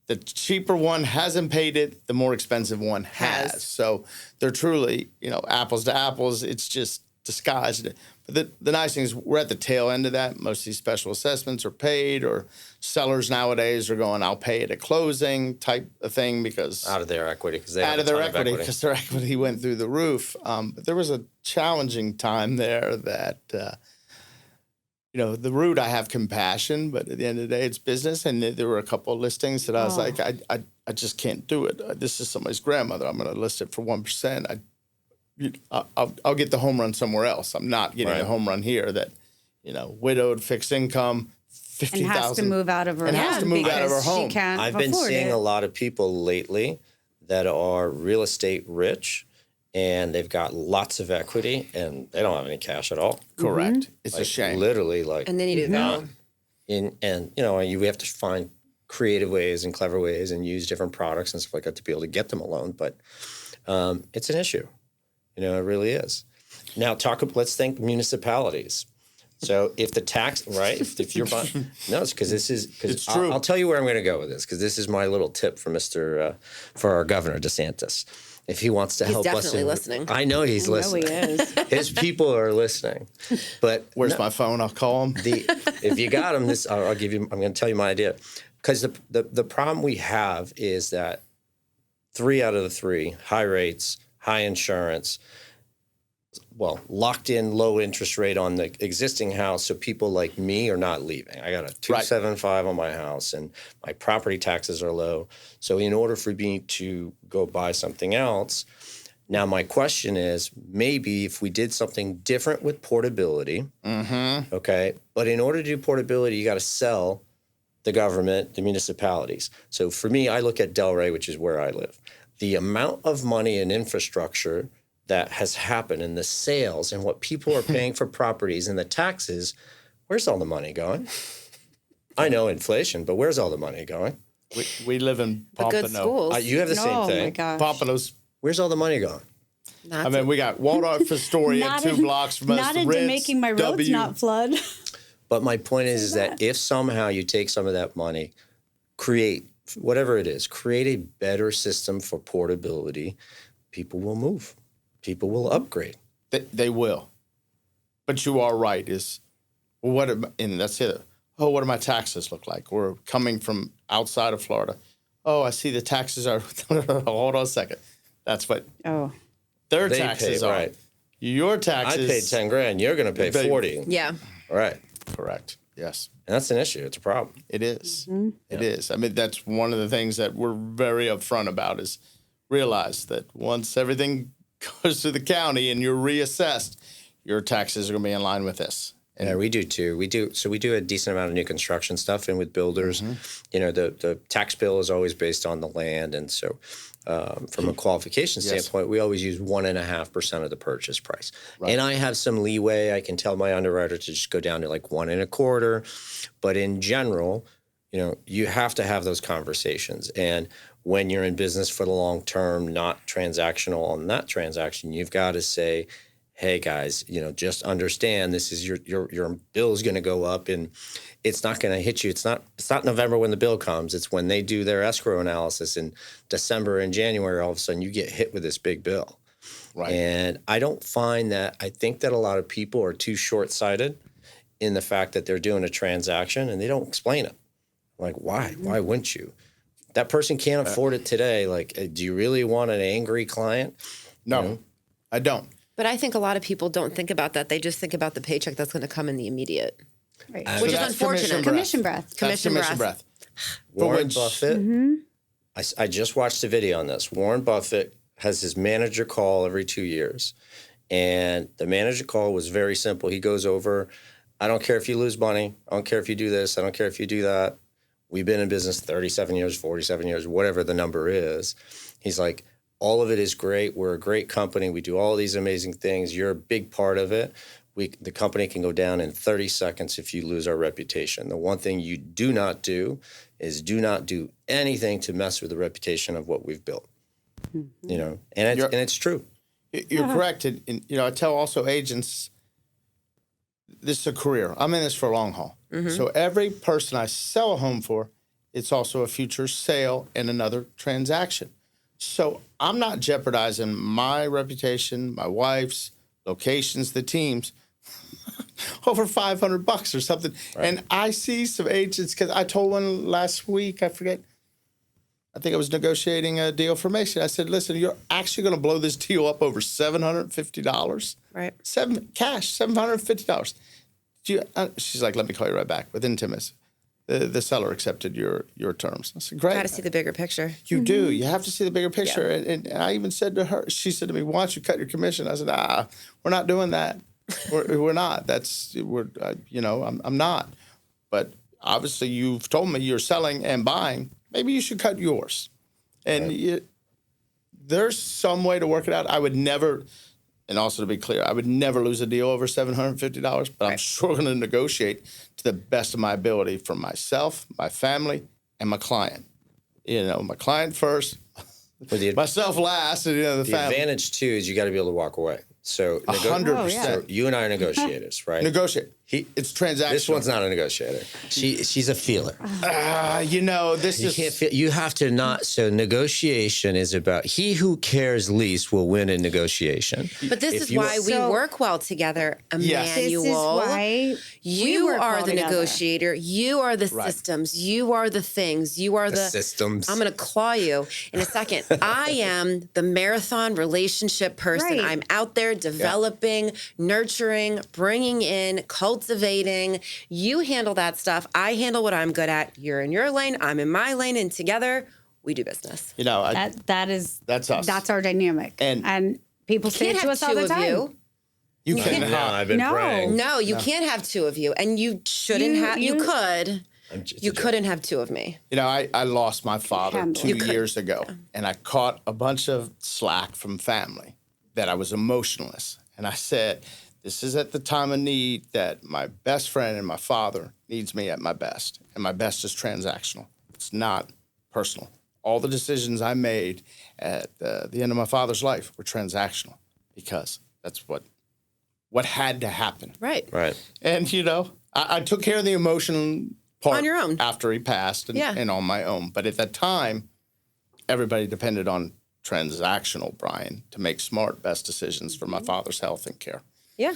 the cheaper one hasn't paid it, the more expensive one has. So they're truly, apples to apples. It's just disguised. But the nice thing is we're at the tail end of that. Most of these special assessments are paid, or sellers nowadays are going, I'll pay it at closing type of thing, because Out of their equity, because they out have of a their ton equity, because their equity went through the roof. But there was a challenging time there that, the root, I have compassion, but at the end of the day, it's business. And there were a couple of listings that I was like, I just can't do it. This is somebody's grandmother. I'm going to list it for 1%. I'll get the home run somewhere else. I'm not getting a home run here. That, widowed, fixed income, $50,000, and has to move out of her and has to move out of her home. She can't I've been afford seeing it. a lot of people lately that are real estate rich, and they've got lots of equity, and they don't have any cash at all. Correct. It's a shame. Literally, And they need to go. You have to find creative ways and clever ways and use different products and stuff like that to be able to get them a loan. But it's an issue. It really is. Now, let's think municipalities. So if the tax, right, if you're buying, no, it's because It's true. I'll tell you where I'm going to go with this, because this is my little tip for for our Governor DeSantis. If he wants to help us. He's definitely listening. I know he's listening. He is. His people are listening. But Where's my phone? I'll call him. if you got him, I'm going to tell you my idea. Because the problem we have is that 3 out of the 3, high rates, high insurance, locked in low interest rate on the existing house, so people like me are not leaving. I got a 275 on my house, and my property taxes are low. So in order for me to go buy something else, now my question is, maybe if we did something different with portability, okay, but in order to do portability, you got to sell the government, the municipalities. So for me, I look at Delray, which is where I live. The amount of money and infrastructure that has happened in the sales and what people are paying for properties and the taxes, where's all the money going? I know inflation, but where's all the money going? We live in Pompano. Good schools. You have the same Oh my thing. gosh. Pompano's. Where's all the money going? We got Waldorf Astoria Not 2 in- blocks from us. Not the into Ritz, making my roads W. not flood. But my point is that if somehow you take some of that money, create whatever it is, create a better system for portability, people will move. People will upgrade. They will. But you are right. And that's it. Oh, what do my taxes look like? We're coming from outside of Florida. Oh, I see the taxes are. Hold on a second. That's what their They taxes pay, are. right. Your I taxes. paid 10 grand. You're going to pay 40. Yeah. All right. Correct. Yes. And that's an issue. It's a problem. It is. It is. I mean, that's one of the things that we're very upfront about, is realize that once everything goes to the county and you're reassessed, your taxes are going to be in line with this. Yeah, we do too. We do a decent amount of new construction stuff, and with builders, the tax bill is always based on the land, and so from a qualification standpoint, we always use 1.5% of the purchase price. Right. And I have some leeway. I can tell my underwriter to just go down to like 1.25%, but in general, you have to have those conversations. And when you're in business for the long term, not transactional on that transaction, you've got to say, hey guys, just understand this is your bill is going to go up, and it's not going to hit you. It's not November when the bill comes. It's when they do their escrow analysis in December and January. All of a sudden, you get hit with this big bill. Right. And I don't find that. I think that a lot of people are too short-sighted in the fact that they're doing a transaction and they don't explain it. Like, why? Why wouldn't you? That person can't afford it today. Like, do you really want an angry client? No, I don't. But I think a lot of people don't think about that. They just think about the paycheck that's going to come in the immediate, Right. which is unfortunate. Commission breath. Commission breath. Warren Buffett. I just watched a video on this. Warren Buffett has his manager call every 2 years. And the manager call was very simple. He goes over, I don't care if you lose money. I don't care if you do this. I don't care if you do that. We've been in business 37 years, 47 years, whatever the number is. He's like, all of it is great. We're a great company. We do all these amazing things. You're a big part of it. The company can go down in 30 seconds if you lose our reputation. The one thing you do not do is do not do anything to mess with the reputation of what we've built. And it's true. You're correct. And, I tell also agents, this is a career. I'm in this for a long haul. So every person I sell a home for, it's also a future sale and another transaction. So I'm not jeopardizing my reputation, my wife's, locations, the teams, over $500 or something. Right. And I see some agents, because I told one last week, I think I was negotiating a deal for Mason. I said, listen, you're actually going to blow this deal up over $750. Right. Cash, $750. She's like, let me call you right back. Within 10 minutes, the seller accepted your terms. I said, great. Got to see the bigger picture. You do. You have to see the bigger picture. Yeah. And I even said to her, she said to me, why don't you cut your commission? I said, we're not doing that. We're not. I'm not. But obviously, you've told me you're selling and buying. Maybe you should cut yours. And there's some way to work it out. I would never, and also to be clear, I would never lose a deal over $750, but I'm sure going to negotiate to the best of my ability for myself, my family, and my client. My client first, myself last, and the family. The advantage, too, is you got to be able to walk away. So 100%. So you and I are negotiators, right? Negotiate. It's transactional. This one's not a negotiator. She's a feeler. This is... Can't feel, you have to not... So negotiation is about... He who cares least will win in negotiation. But this is why we work well together, Emmanuel. Yes. This is why you are well the together. Negotiator. You are the systems. You are the things. You are the systems. I'm going to claw you in a second. I am the marathon relationship person. Right. I'm out there developing, nurturing, bringing in, cultivating. You handle that stuff. I handle what I'm good at. You're in your lane. I'm in my lane. And together, we do business. That's us. That's our dynamic. And people say it to us all the time. You can't have. I've been praying. No, you can't have two of you. And you shouldn't have. You could. You couldn't have two of me. I lost my father 2 years ago, and I caught a bunch of slack from family that I was emotionless. And I said, this is at the time of need that my best friend and my father needs me at my best. And my best is transactional. It's not personal. All the decisions I made at the end of my father's life were transactional because that's what had to happen. Right. And, I took care of the emotion part on your own after he passed and on my own. But at that time, everybody depended on transactional, Brian, to make smart, best decisions for my father's health and care. Yeah.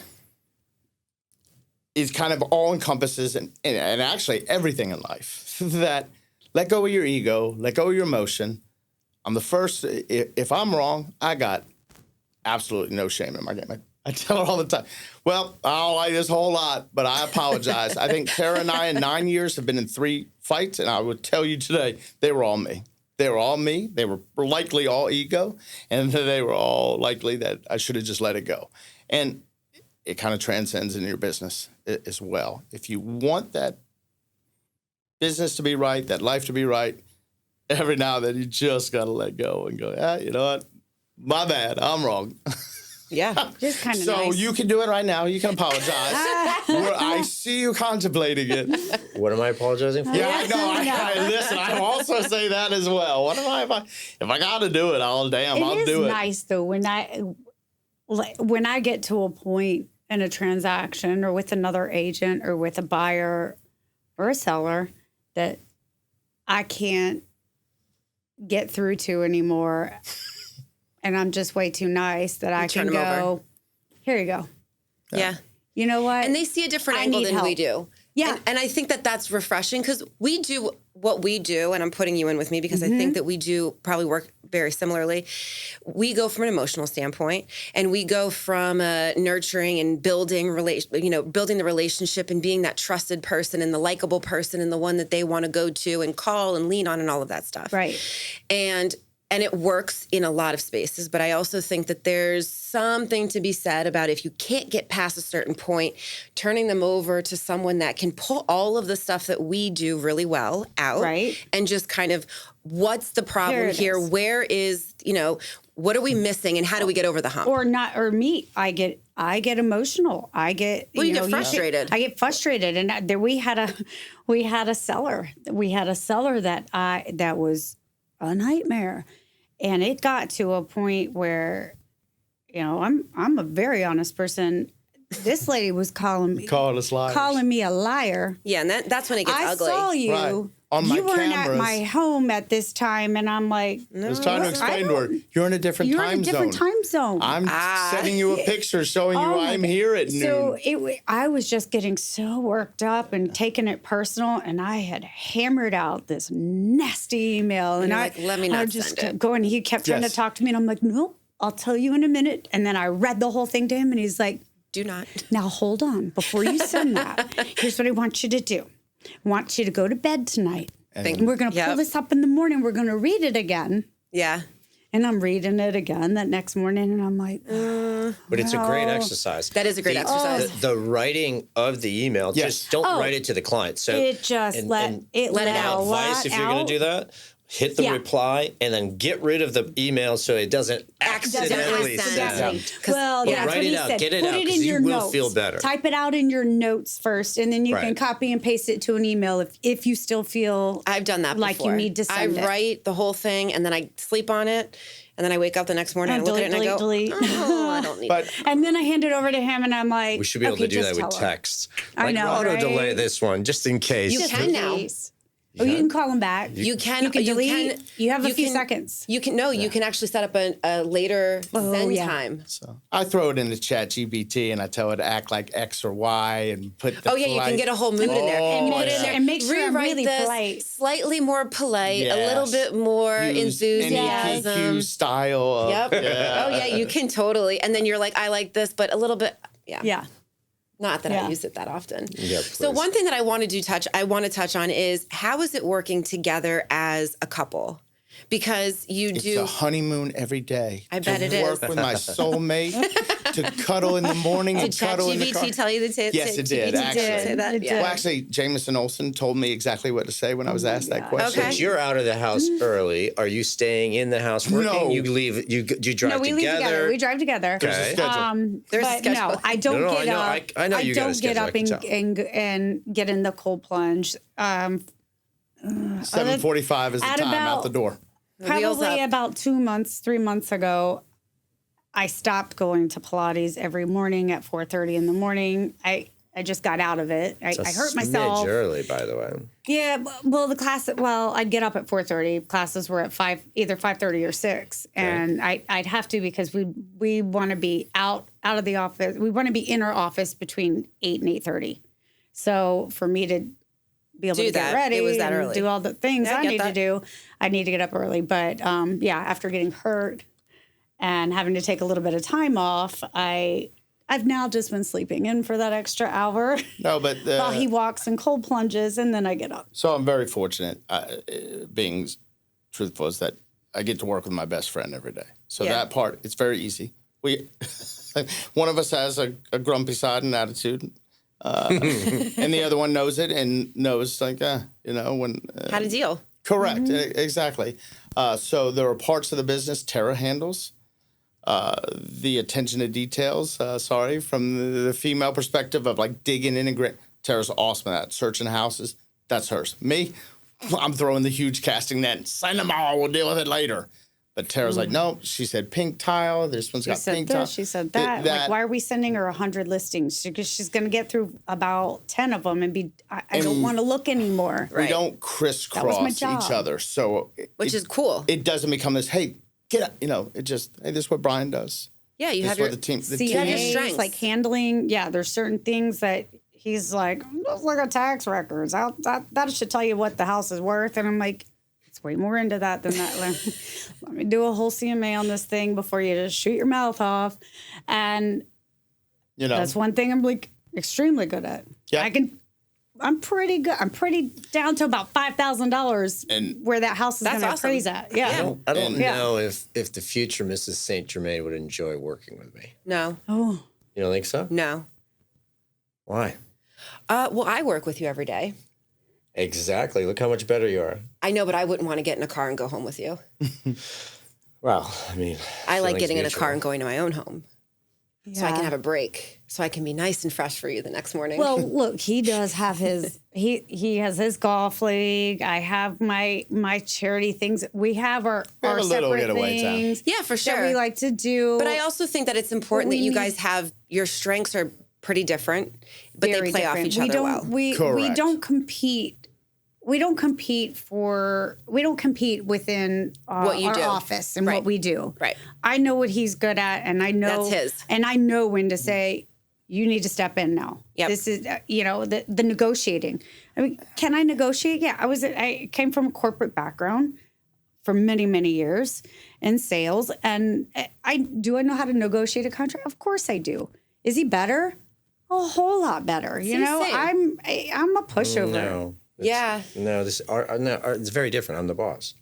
It kind of all encompasses and actually everything in life that let go of your ego, let go of your emotion. I'm the first, if I'm wrong, I got absolutely no shame in my game. I tell her all the time, well, I don't like this whole lot, but I apologize. I think Terra and I in 9 years have been in 3 fights, and I would tell you today, they were all me. They were all me. They were likely all ego, and they were all likely that I should have just let it go. And it kind of transcends into your business as well. If you want that business to be right, that life to be right, every now and then you just got to let go and go, you know what? My bad. I'm wrong. Yeah. Just kind of so nice. you can do it right now. You can apologize. I see you contemplating it. What am I apologizing for? Yeah, I know. Listen, I also say that as well. What am I? If I got to do it, I'll do it. It is nice though when I get to a point in a transaction or with another agent or with a buyer or a seller that I can't get through to anymore. And I'm just way too nice that I can go, here you go. Yeah. You know what? And they see a different angle than we do. Yeah. And I think that that's refreshing because we do what we do, and I'm putting you in with me because I think that we do probably work very similarly. We go from an emotional standpoint, and we go from nurturing and building the relationship and being that trusted person and the likable person and the one that they want to go to and call and lean on and all of that stuff. Right. And it works in a lot of spaces, but I also think that there's something to be said about if you can't get past a certain point, turning them over to someone that can pull all of the stuff that we do really well out. Right. And just kind of, what's the problem here? Where is, what are we missing and how do we get over the hump? Or me. I get emotional. I get, you get frustrated. I get frustrated. And we had a seller that was a nightmare. And it got to a point where I'm a very honest person. This lady was calling me a liar. Yeah, and that's when it gets ugly. I saw you. Right. On my you weren't cameras. at my home at this time, and I'm like, I was trying to explain to her, you're in a different you're time in a different zone. time zone. I'm sending you a picture showing you I'm here at noon. So I was just getting so worked up and taking it personal, and I had hammered out this nasty email, and you're I like, let me not I just send kept it. going. He kept trying to talk to me, and I'm like, no, I'll tell you in a minute. And then I read the whole thing to him, and he's like, Do not. now hold on, before you send that, here's what I want you to do. I want you to go to bed tonight. And we're going to pull this up in the morning. We're going to read it again. Yeah. And I'm reading it again that next morning, and I'm like, But it's a great exercise. That is a great exercise. The writing of the email, just don't write it to the client. So it just let it out. Advice, if you're going to do that, hit the reply and then get rid of the email so it doesn't accidentally send. Well, that's write what it he out, said. get it Put out, it because in you your will notes. feel better. Type it out in your notes first, and then you can copy and paste it to an email if you still feel I've done that like before. you need to send it. I write the whole thing, and then I sleep on it, and then I wake up the next morning and I look at it and I go, oh, I don't need that. And then I hand it over to him, and I'm like, We should be able to do that with text. I know, auto-delay right? this one, just in case. You can now. Oh, you can call him back. You can delete. You have a few seconds. You can you can actually set up a later send time. So I throw it into Chat GPT and I tell it to act like X or Y and put the you can get a whole mood in there. And put it in there and make sure I'm really this polite. slightly more polite, a little bit more enthusiasm. NEPQ style. Yep. Oh yeah, you can totally. And then you're like, I like this, but a little bit. Yeah. Not that I use it that often. Yeah, so one thing that I want to touch on is how is it working together as a couple? Because It's a honeymoon every day. I bet it is. To work with my soulmate, to cuddle in the morning and cuddle in the car. Did ChatGPT tell you to Yes, it did, actually. Say that? It Yeah. Well, actually, Jameson Olsen told me exactly what to say when I was asked that question. Okay. But you're out of the house early. Are you staying in the house working? No. You leave. You drive No, we together. leave together. We drive together. There's a schedule. There's a but schedule. no, I don't get up. I know you got a don't get schedule, I up can and get in the cold plunge. 7:45 is the at time out about- the door. Wheels Probably up. about 3 months ago, I stopped going to Pilates every morning at 4:30 in the morning. I just got out of it. I hurt myself. Early, by the way. Yeah, well, I'd get up at 4:30. Classes were at either 5:30 or 6, and I'd have to because we want to be out of the office. We want to be in our office between 8 and 8:30. So for me to be able to get ready, it was that early. do all the things I need to that. do, I need to get up early. But after getting hurt and having to take a little bit of time off, I've now just been sleeping in for that extra hour. No, but while he walks and cold plunges, and then I get up. So I'm very fortunate, being truthful, is that I get to work with my best friend every day. So that part, it's very easy. One of us has a grumpy side and attitude, and the other one knows it and knows when How to deal. Correct, exactly. So there are parts of the business Terra handles. The attention to details, from the female perspective of like digging in and Tara's awesome at that. Searching houses, that's hers. Me, I'm throwing the huge casting net. Send them all, we'll deal with it later. But Tara's like, no, she said pink tile. This one's got pink tile. She said that. Like, why are we sending her 100 listings? Because she's going to get through about 10 of them and I don't want to look anymore. We don't crisscross each other. So Which is cool. It doesn't become this, hey, get up. It just, hey, this is what Brian does. Yeah, you This have is what your the team. you have your CNAs, strengths. like handling. Yeah, there's certain things that he's like, let's look at tax records. That should tell you what the house is worth. And I'm like, it's way more into that than that. Let me do a whole CMA on this thing before you just shoot your mouth off. And that's one thing I'm like extremely good at. Yeah. I'm pretty good. I'm pretty down to about $5,000 And where that house is going to awesome. appraise at. Yeah. I don't know if the future Mrs. St. Germain would enjoy working with me. No. Oh. You don't think so? No. Why? Well, I work with you every day. Exactly. Look how much better you are. I know, but I wouldn't want to get in a car and go home with you. Well, I mean, I like feelings getting in a mutual. car and going to my own home. so I Yeah. can have a break, so I can be nice and fresh for you the next morning. Well, look, he does have his he has his golf league. I have my charity things. We have our have a little separate getaway time. things. Yeah, for sure. That we like to do. but I also think that it's important that you guys have your strengths are pretty different, but they Very play off different. each we other don't, well. We Correct. don't compete. We don't compete within What you our do. office and Right. what we do. Right. I know what he's good at, and I know That's his. and I know when to say, you need to step in now. Yep. This is the negotiating. I mean, can I negotiate? Yeah, I came from a corporate background for many, many years in sales, and I know how to negotiate a contract. Of course, I do. Is he better? A whole lot better. You know, same. I'm a pushover. No. Yeah. No, it's very different. I'm the boss.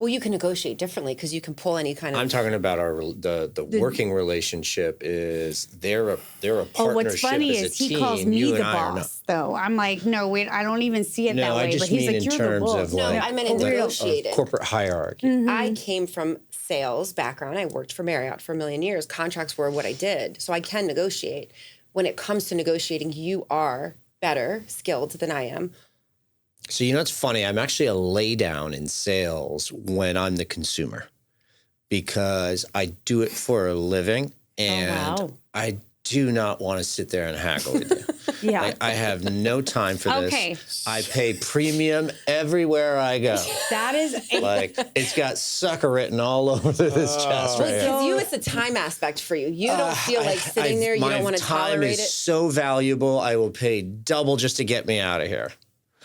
Well, you can negotiate differently because you can pull any kind of. I'm talking about the working relationship. Is they're a partnership Oh, what's funny as a is he team. calls me You the and I are not. boss, though. I'm like, no, wait, I don't even see it No, that I way. just But he's mean like, in you're the terms boss. of No, like I meant in For real. negotiating. corporate hierarchy. Mm-hmm. I came from sales background. I worked for Marriott for a million years. Contracts were what I did, so I can negotiate. When it comes to negotiating, you are better skilled than I am. So you know it's funny. I'm actually a lay down in sales when I'm the consumer because I do it for a living, and wow. I do not want to sit there and haggle with you. Yeah. Like, I have no time for this. Okay. I pay premium everywhere I go. That is Like it's got sucker written all over this chest right here. Because you, it's the time aspect for you. You don't feel like sitting there. You My don't want to time tolerate is it. so valuable. I will pay double just to get me out of here.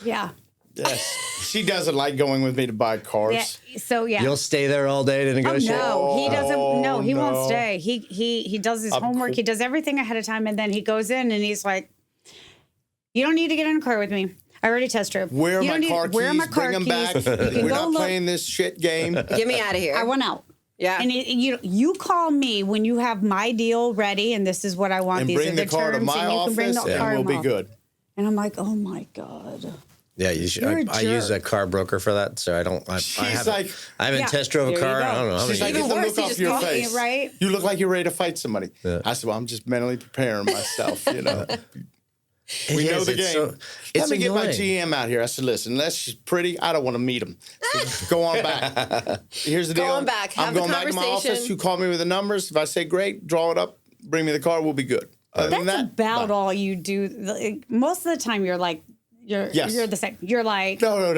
yeah. Yes. She doesn't like going with me to buy cars. Yeah. So yeah. You'll stay there all day to Oh, negotiate. no, he doesn't. No, he won't no. stay. He does his homework. He does everything ahead of time, and then he goes in and he's like, "You don't need to get in a car with me. I already test drove. Where are You my don't need- car keys? Where are my car Bring them back. keys? You can We're go not look. playing this shit game. Get me out of here. I went out. Yeah. And you call me when you have my deal ready, and this is what I want. And These are bring the the car to terms, my and you can bring office, the car and we'll be home. good. And I'm like, oh my god. Yeah, you should. You're a I use a jerk. car broker for that, so I don't. I She's haven't, like- I haven't Yeah, test drove a there you car. go. I don't know how She's many like, years. get the worse, look you off just your call me, face. right? You look like you're ready to fight somebody. I said, well, I'm just mentally preparing myself, you know. We know the game. So, Let me get my annoying. GM out here. I said, listen, unless she's pretty, I don't want to meet him. So go on back. Here's the Go deal. on back. I'm Have the going back to my conversation. office. You call me with the numbers. If I say great, draw it up, bring me the car, we'll be good. Other than That's that, about bye. all you do. Like, most of the time, you're like, Yes. you're the same. You're like, No.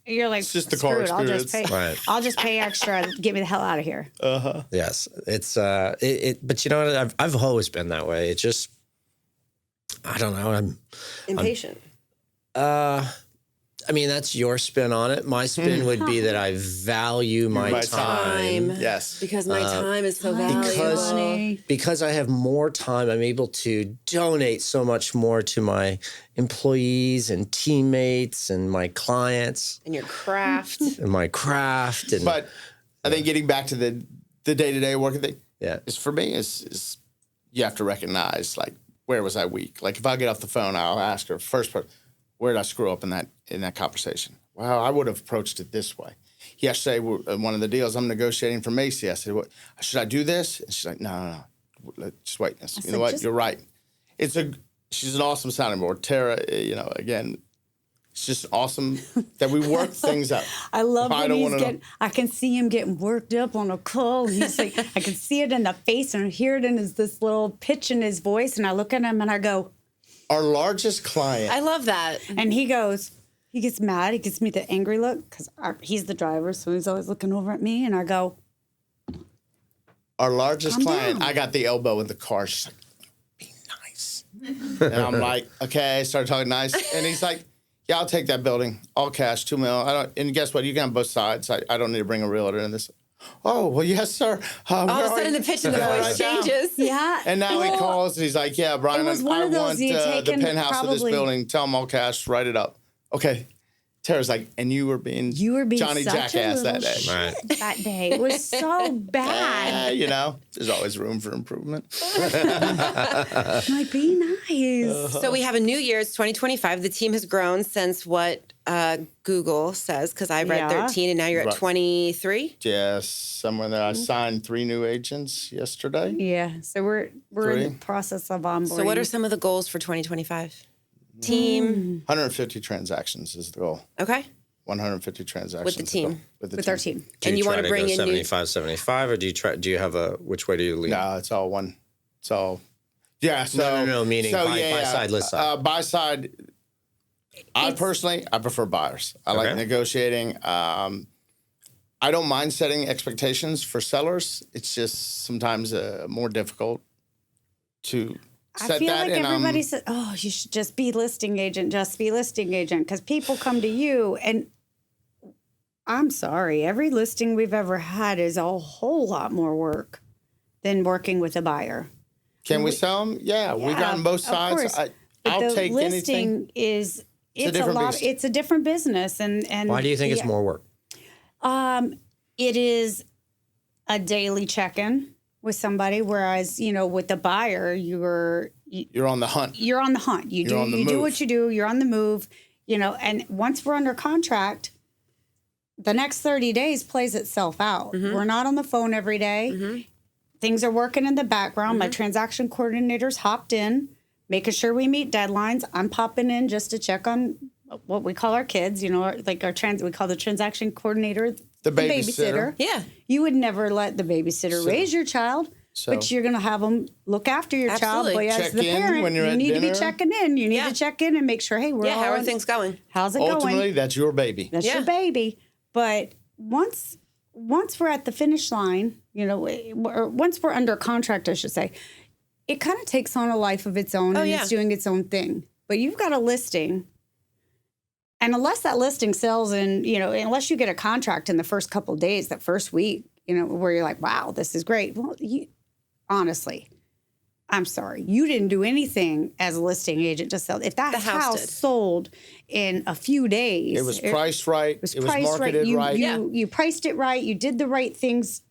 you're like, It's just the screw car it, I'll just pay. experience. Right. I'll just pay extra. Get me the hell out of here. Yes, it's but you know what? I've always been that way. It just, I don't know. Impatient. I mean, that's your spin on it. My spin would be that I value my time. Yes. Because my time is so Because valuable. because I have more time, I'm able to donate so much more to my employees and teammates and my clients And your craft. and my craft. And But I think getting back to the day-to-day working thing yeah, is for me is you have to recognize, like, where was I weak? Like, if I get off the phone, I'll ask her first person, where did I screw up in that conversation? Well, I would have approached it this way. Yesterday, one of the deals, I'm negotiating for Macy. I said, "What should I do this?" And she's like, "No. Just wait. You said, know what? just- You're right." She's an awesome sounding board. Tara, again, it's just awesome that we work things out. I love I when don't he's wanna know. getting. I can see him getting worked up on a call. He's like, I can see it in the face and hear it in this little pitch in his voice. And I look at him and I go, Our largest client. I love that. and he goes, he gets mad. He gives me the angry look because he's the driver, so he's always looking over at me. And I go, Our largest Calm client, down. I got the elbow in the car. She's like, be nice. And I'm like, okay. I started talking nice. And he's like, yeah, I'll take that building. All cash, $2 million. And guess what? You can have both sides. I don't need to bring a realtor in this. Oh, well, yes, sir. All of a sudden, the pitch in the voice Right now. changes. yeah. And now he Well, calls and he's like, yeah, Brian, it was one I of those want you the taken penthouse of this probably- building. Tell him all cash. Write it up. Okay. Tara's like, and you were being Johnny such Jackass a that little day. Right. that day. It was so bad. You know, there's always room for improvement. I'm like, be nice. So we have a new year. It's 2025. The team has grown since what Google says, because I read 13 and now you're at Right. 23. Yes, somewhere there. I signed 3 new agents yesterday. Yeah. So we're in Three. the process of onboarding. So what are some of the goals for 2025? Team. 150 transactions is the goal. Okay. 150 transactions. With the is goal. team. with our team? And you try want to bring go in new 75, or do you have a, which way do you lean? No, it's all one. It's all. Yeah. So No, meaning buy side, list side. Buy side. I prefer buyers. I like negotiating. I don't mind setting expectations for sellers. It's just sometimes more difficult to set I feel that. like and everybody says, "Oh, you should just be listing agent, because people come to you." And I'm sorry, every listing we've ever had is a whole lot more work than working with a buyer. Can we sell them? Yeah, we got on both of sides. course. But I'll the take listing anything. is it's a different lot. beast. It's a different business, and Why do you think it's more work? It is a daily check-in with somebody, whereas with the buyer, you're on the hunt. You're on the hunt. You on the do move. what you do. You're on the move. And once we're under contract, the next 30 days plays itself out. We're not on the phone every day. Things are working in the background. My transaction coordinator's hopped in, making sure we meet deadlines. I'm popping in just to check on what we call our kids, we call the transaction coordinator The babysitter. Yeah. You would never let the babysitter raise your child, but you're going to have them look after your Absolutely. child. But as Check the in parent, when you're you at need to be dinner. checking in. You need to check in and make sure, hey, we're all How are things going? How's it Ultimately, going? that's your baby. That's your baby. But once we're at the finish line, or once we're under contract, I should say, it kind of takes on a life of its own and it's doing its own thing. But you've got a listing. And unless that listing sells unless you get a contract in the first couple of days, that first week, where you're like, wow, this is great. Well, honestly, I'm sorry. You didn't do anything as a listing agent to sell. If that house sold in a few days. It was priced right. It was marketed right. You priced it right. You did the right things.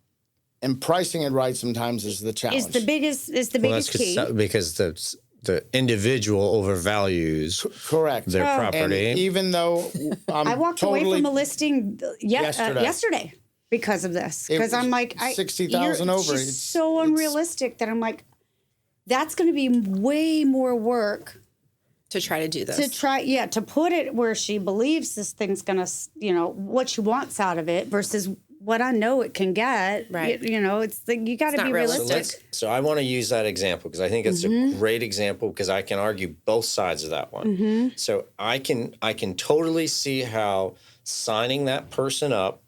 And pricing it right sometimes is the challenge. Is the biggest key. Because the individual overvalues Correct. their property. And even though I walked away from a listing yesterday because of this. Because I'm like, 60,000 over. It's so unrealistic that I'm like, that's going to be way more work to try to do this. To put it where she believes this thing's going to, what she wants out of it versus what I know it can get. Right. It's like, you got to be realistic. So I want to use that example because I think it's a great example because I can argue both sides of that one. So I can totally see how signing that person up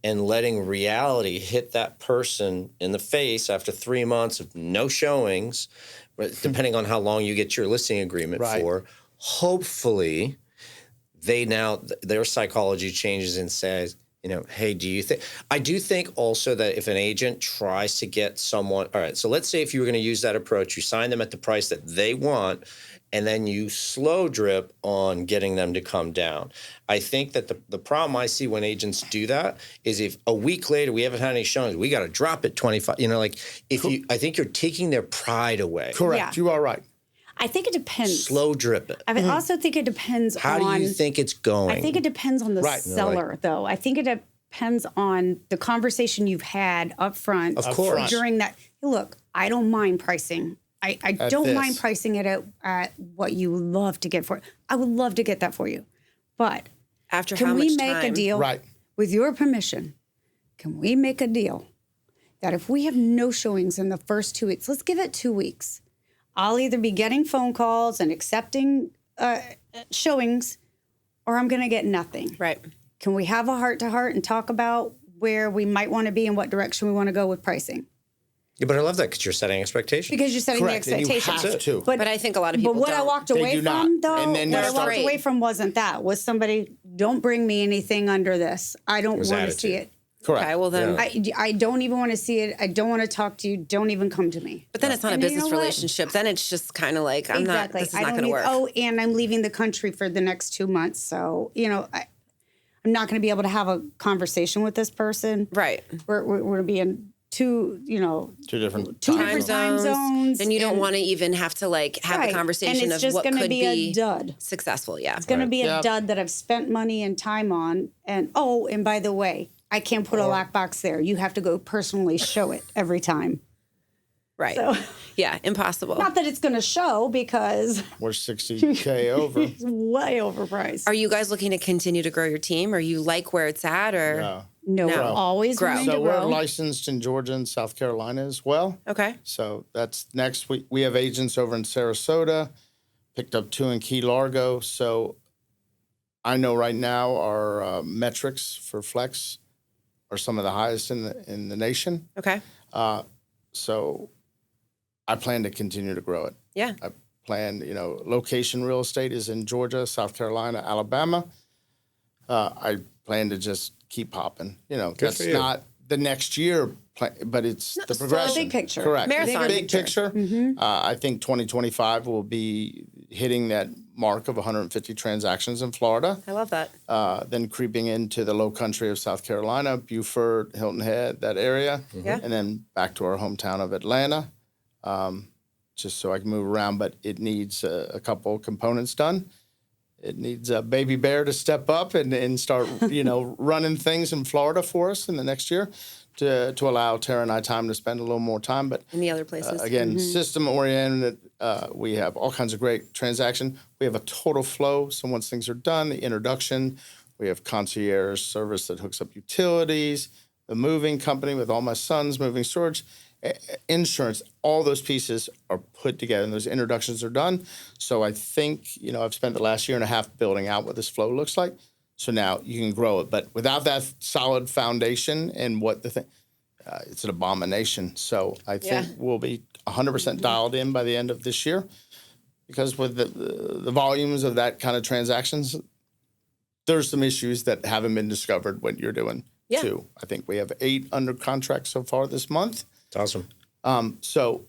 and letting reality hit that person in the face after 3 months of no showings, depending on how long you get your listing agreement for, hopefully their psychology changes and says, hey, do you think? I do think also that if an agent tries to get someone, all right, so let's say if you were going to use that approach, you sign them at the price that they want, and then you slow drip on getting them to come down. I think that the problem I see when agents do that is if a week later we haven't had any showings, we got to drop it 25. I think you're taking their pride away. Correct. Yeah. You are right. I think it depends. Slow drip it. I also think it depends How do you think it's going? I think it depends on the seller, though. I think it depends on the conversation you've had up front. Of course. During that. Look, I don't mind pricing. I don't mind pricing it at what you love to get for it. I would love to get that for you. But after how much can we make a deal? Right. With your permission, can we make a deal that if we have no showings in the first 2 weeks, let's give it 2 weeks. I'll either be getting phone calls and accepting showings, or I'm going to get nothing. Right. Can we have a heart-to-heart and talk about where we might want to be and what direction we want to go with pricing? Yeah, but I love that because you're setting expectations. Because you're setting Correct. the expectations. And you have to. But I think a lot of people But what don't. I walked They away do not. from, though, And then what I they're walked afraid. away from wasn't that. Was somebody, don't bring me anything under this. I don't want to see attitude. it. Correct. Okay, well then. I don't even want to see it. I don't want to talk to you. Don't even come to me. But then it's not a And you business know what? relationship. Then it's just kind of like, this is I not don't going to need- work. Oh, and I'm leaving the country for the next 2 months. So, I'm not going to be able to have a conversation with this person. Right. We're going to be in two different time zones. And you don't want to even have to like have the conversation and it's of just what gonna could be a dud. Successful. Yeah. It's going to be a dud that I've spent money and time on. And and by the way, I can't put a lockbox there. You have to go personally show it every time. Right. So, yeah, impossible. not that it's going to show because we're $60K over. it's way overpriced. Are you guys looking to continue to grow your team? Or you like where it's at? Or No, we're always Grow. wanting So to we're grow. licensed in Georgia and South Carolina as well. Okay. So that's next week. We have agents over in Sarasota, picked up 2 in Key Largo. So I know right now our metrics for Flex are some of the highest in the nation. Okay. So I plan to continue to grow it. Yeah. I plan, location real estate is in Georgia, South Carolina, Alabama. I plan to just keep popping. That's for you. not the next year, but it's the progression. Big picture. Correct. Marathon. Big picture. I think 2025 will be hitting that mark of 150 transactions in Florida. I love that. Then creeping into the low country of South Carolina, Beaufort, Hilton Head, that area. Yeah. And then back to our hometown of Atlanta, just so I can move around. But it needs a couple components done. It needs a baby bear to step up and start, running things in Florida for us in the next year to allow Terra and I time to spend a little more time. But In the other places. again, system-oriented. We have all kinds of great transaction. We have a total flow. So once things are done, the introduction, we have concierge service that hooks up utilities, the moving company with all my sons, moving storage, insurance, all those pieces are put together and those introductions are done. So I think, I've spent the last year and a half building out what this flow looks like. So now you can grow it. But without that solid foundation and what the thing, it's an abomination. So I think we'll be 100% dialed in by the end of this year because with the volumes of that kind of transactions, there's some issues that haven't been discovered when you're doing 2. I think we have 8 under contract so far this month. It's awesome. So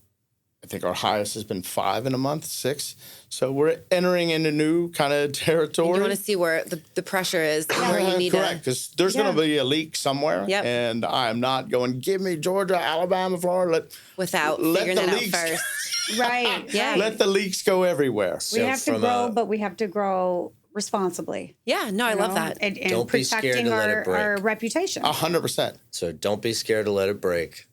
I think our highest has been 5 in a month, 6. So we're entering into new kind of territory. You want to see where the pressure is and where you need Correct, because there's going to be a leak somewhere. Yep. And I'm not going, give me Georgia, Alabama, Florida. Without figuring that out first. Right. Yeah. Let the leaks go everywhere. We have to grow, but we have to grow responsibly. Yeah, no, I love that. And Don't be scared protecting to let it break. our reputation. 100%. So don't be scared to let it break.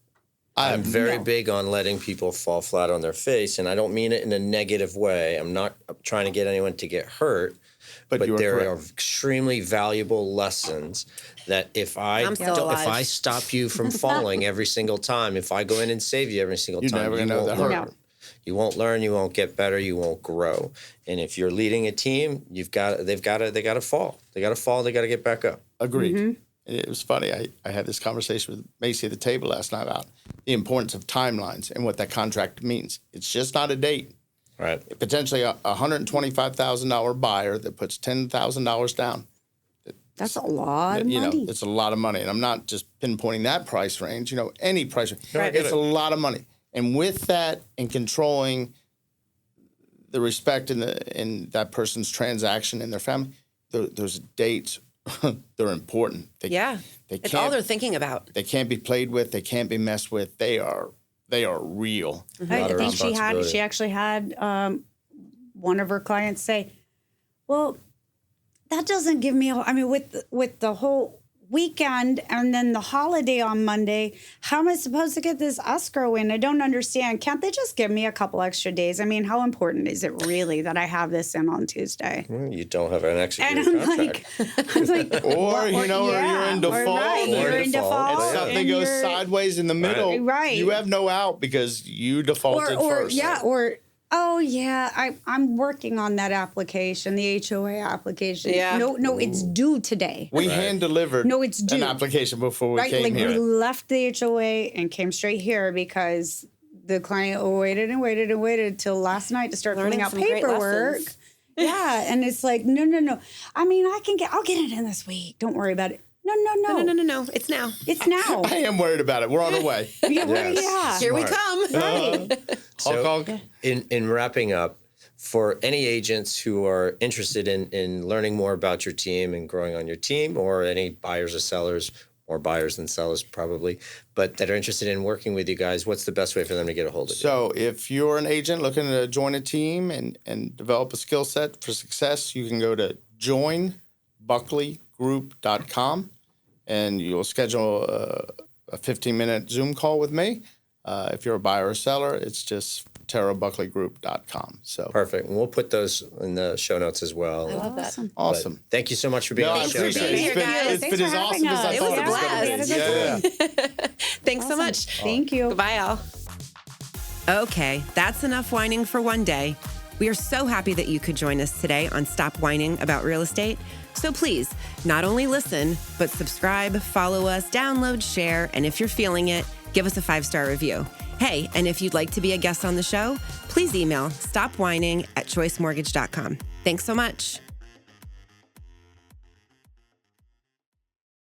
I'm very big on letting people fall flat on their face, and I don't mean it in a negative way. I'm not trying to get anyone to get hurt, but there are extremely valuable lessons that if I stop you from falling every single time, if I go in and save you every single time, never know that hurt. No. You won't learn, you won't get better, you won't grow. And if you're leading a team, they got to fall. They got to get back up. Agreed. Mm-hmm. It was funny. I had this conversation with Macy at the table last night about the importance of timelines and what that contract means. It's just not a date. Right. Potentially a $125,000 buyer that puts $10,000 down. That's a lot of money. It's a lot of money. And I'm not just pinpointing that price range, any price range. Right. It's a lot of money. And with that and controlling the respect in that person's transaction and their family, those dates, they're important. It's all they're thinking about. They can't be played with. They can't be messed with. They are real. I think she actually had one of her clients say, well, that doesn't give me, with the whole weekend and then the holiday on Monday, how am I supposed to get this escrow in? I don't understand. Can't they just give me a couple extra days? How important is it really that I have this in on Tuesday? You don't have an executed And contract. or you're in default. You're in default. If something goes sideways in the middle, right. You have no out because you defaulted first. I'm working on that application, the HOA application. Yeah. No, it's due today. We hand delivered it's due. an application before we came here. We left the HOA and came straight here because the client waited till last night to start filling out paperwork. Yeah, and it's like, no. I'll get it in this week. Don't worry about it. No. It's now. It's now. I am worried about it. We're on our way. Yeah. Here we come. Right. So in wrapping up, for any agents who are interested in learning more about your team and growing on your team, or any buyers or sellers, more buyers than sellers probably, but that are interested in working with you guys, what's the best way for them to get a hold of you? So if you're an agent looking to join a team and develop a skill set for success, you can go to joinbuckleygroup.com and you'll schedule a 15-minute Zoom call with me. If you're a buyer or seller, it's just terrabuckleygroup.com. So perfect. And we'll put those in the show notes as well. I love that. awesome. But thank you so much for being on the show, appreciate guys. it. It's Thanks been as for awesome having as I us. It was thought a it was blast. going to be. Yeah. Thanks so much. Thank you. Goodbye, all. Okay, that's enough whining for one day. We are so happy that you could join us today on Stop Whining About Real Estate. So please, not only listen, but subscribe, follow us, download, share, and if you're feeling it, give us a 5-star review. Hey, and if you'd like to be a guest on the show, please email stopwhining@choicemortgage.com. Thanks so much.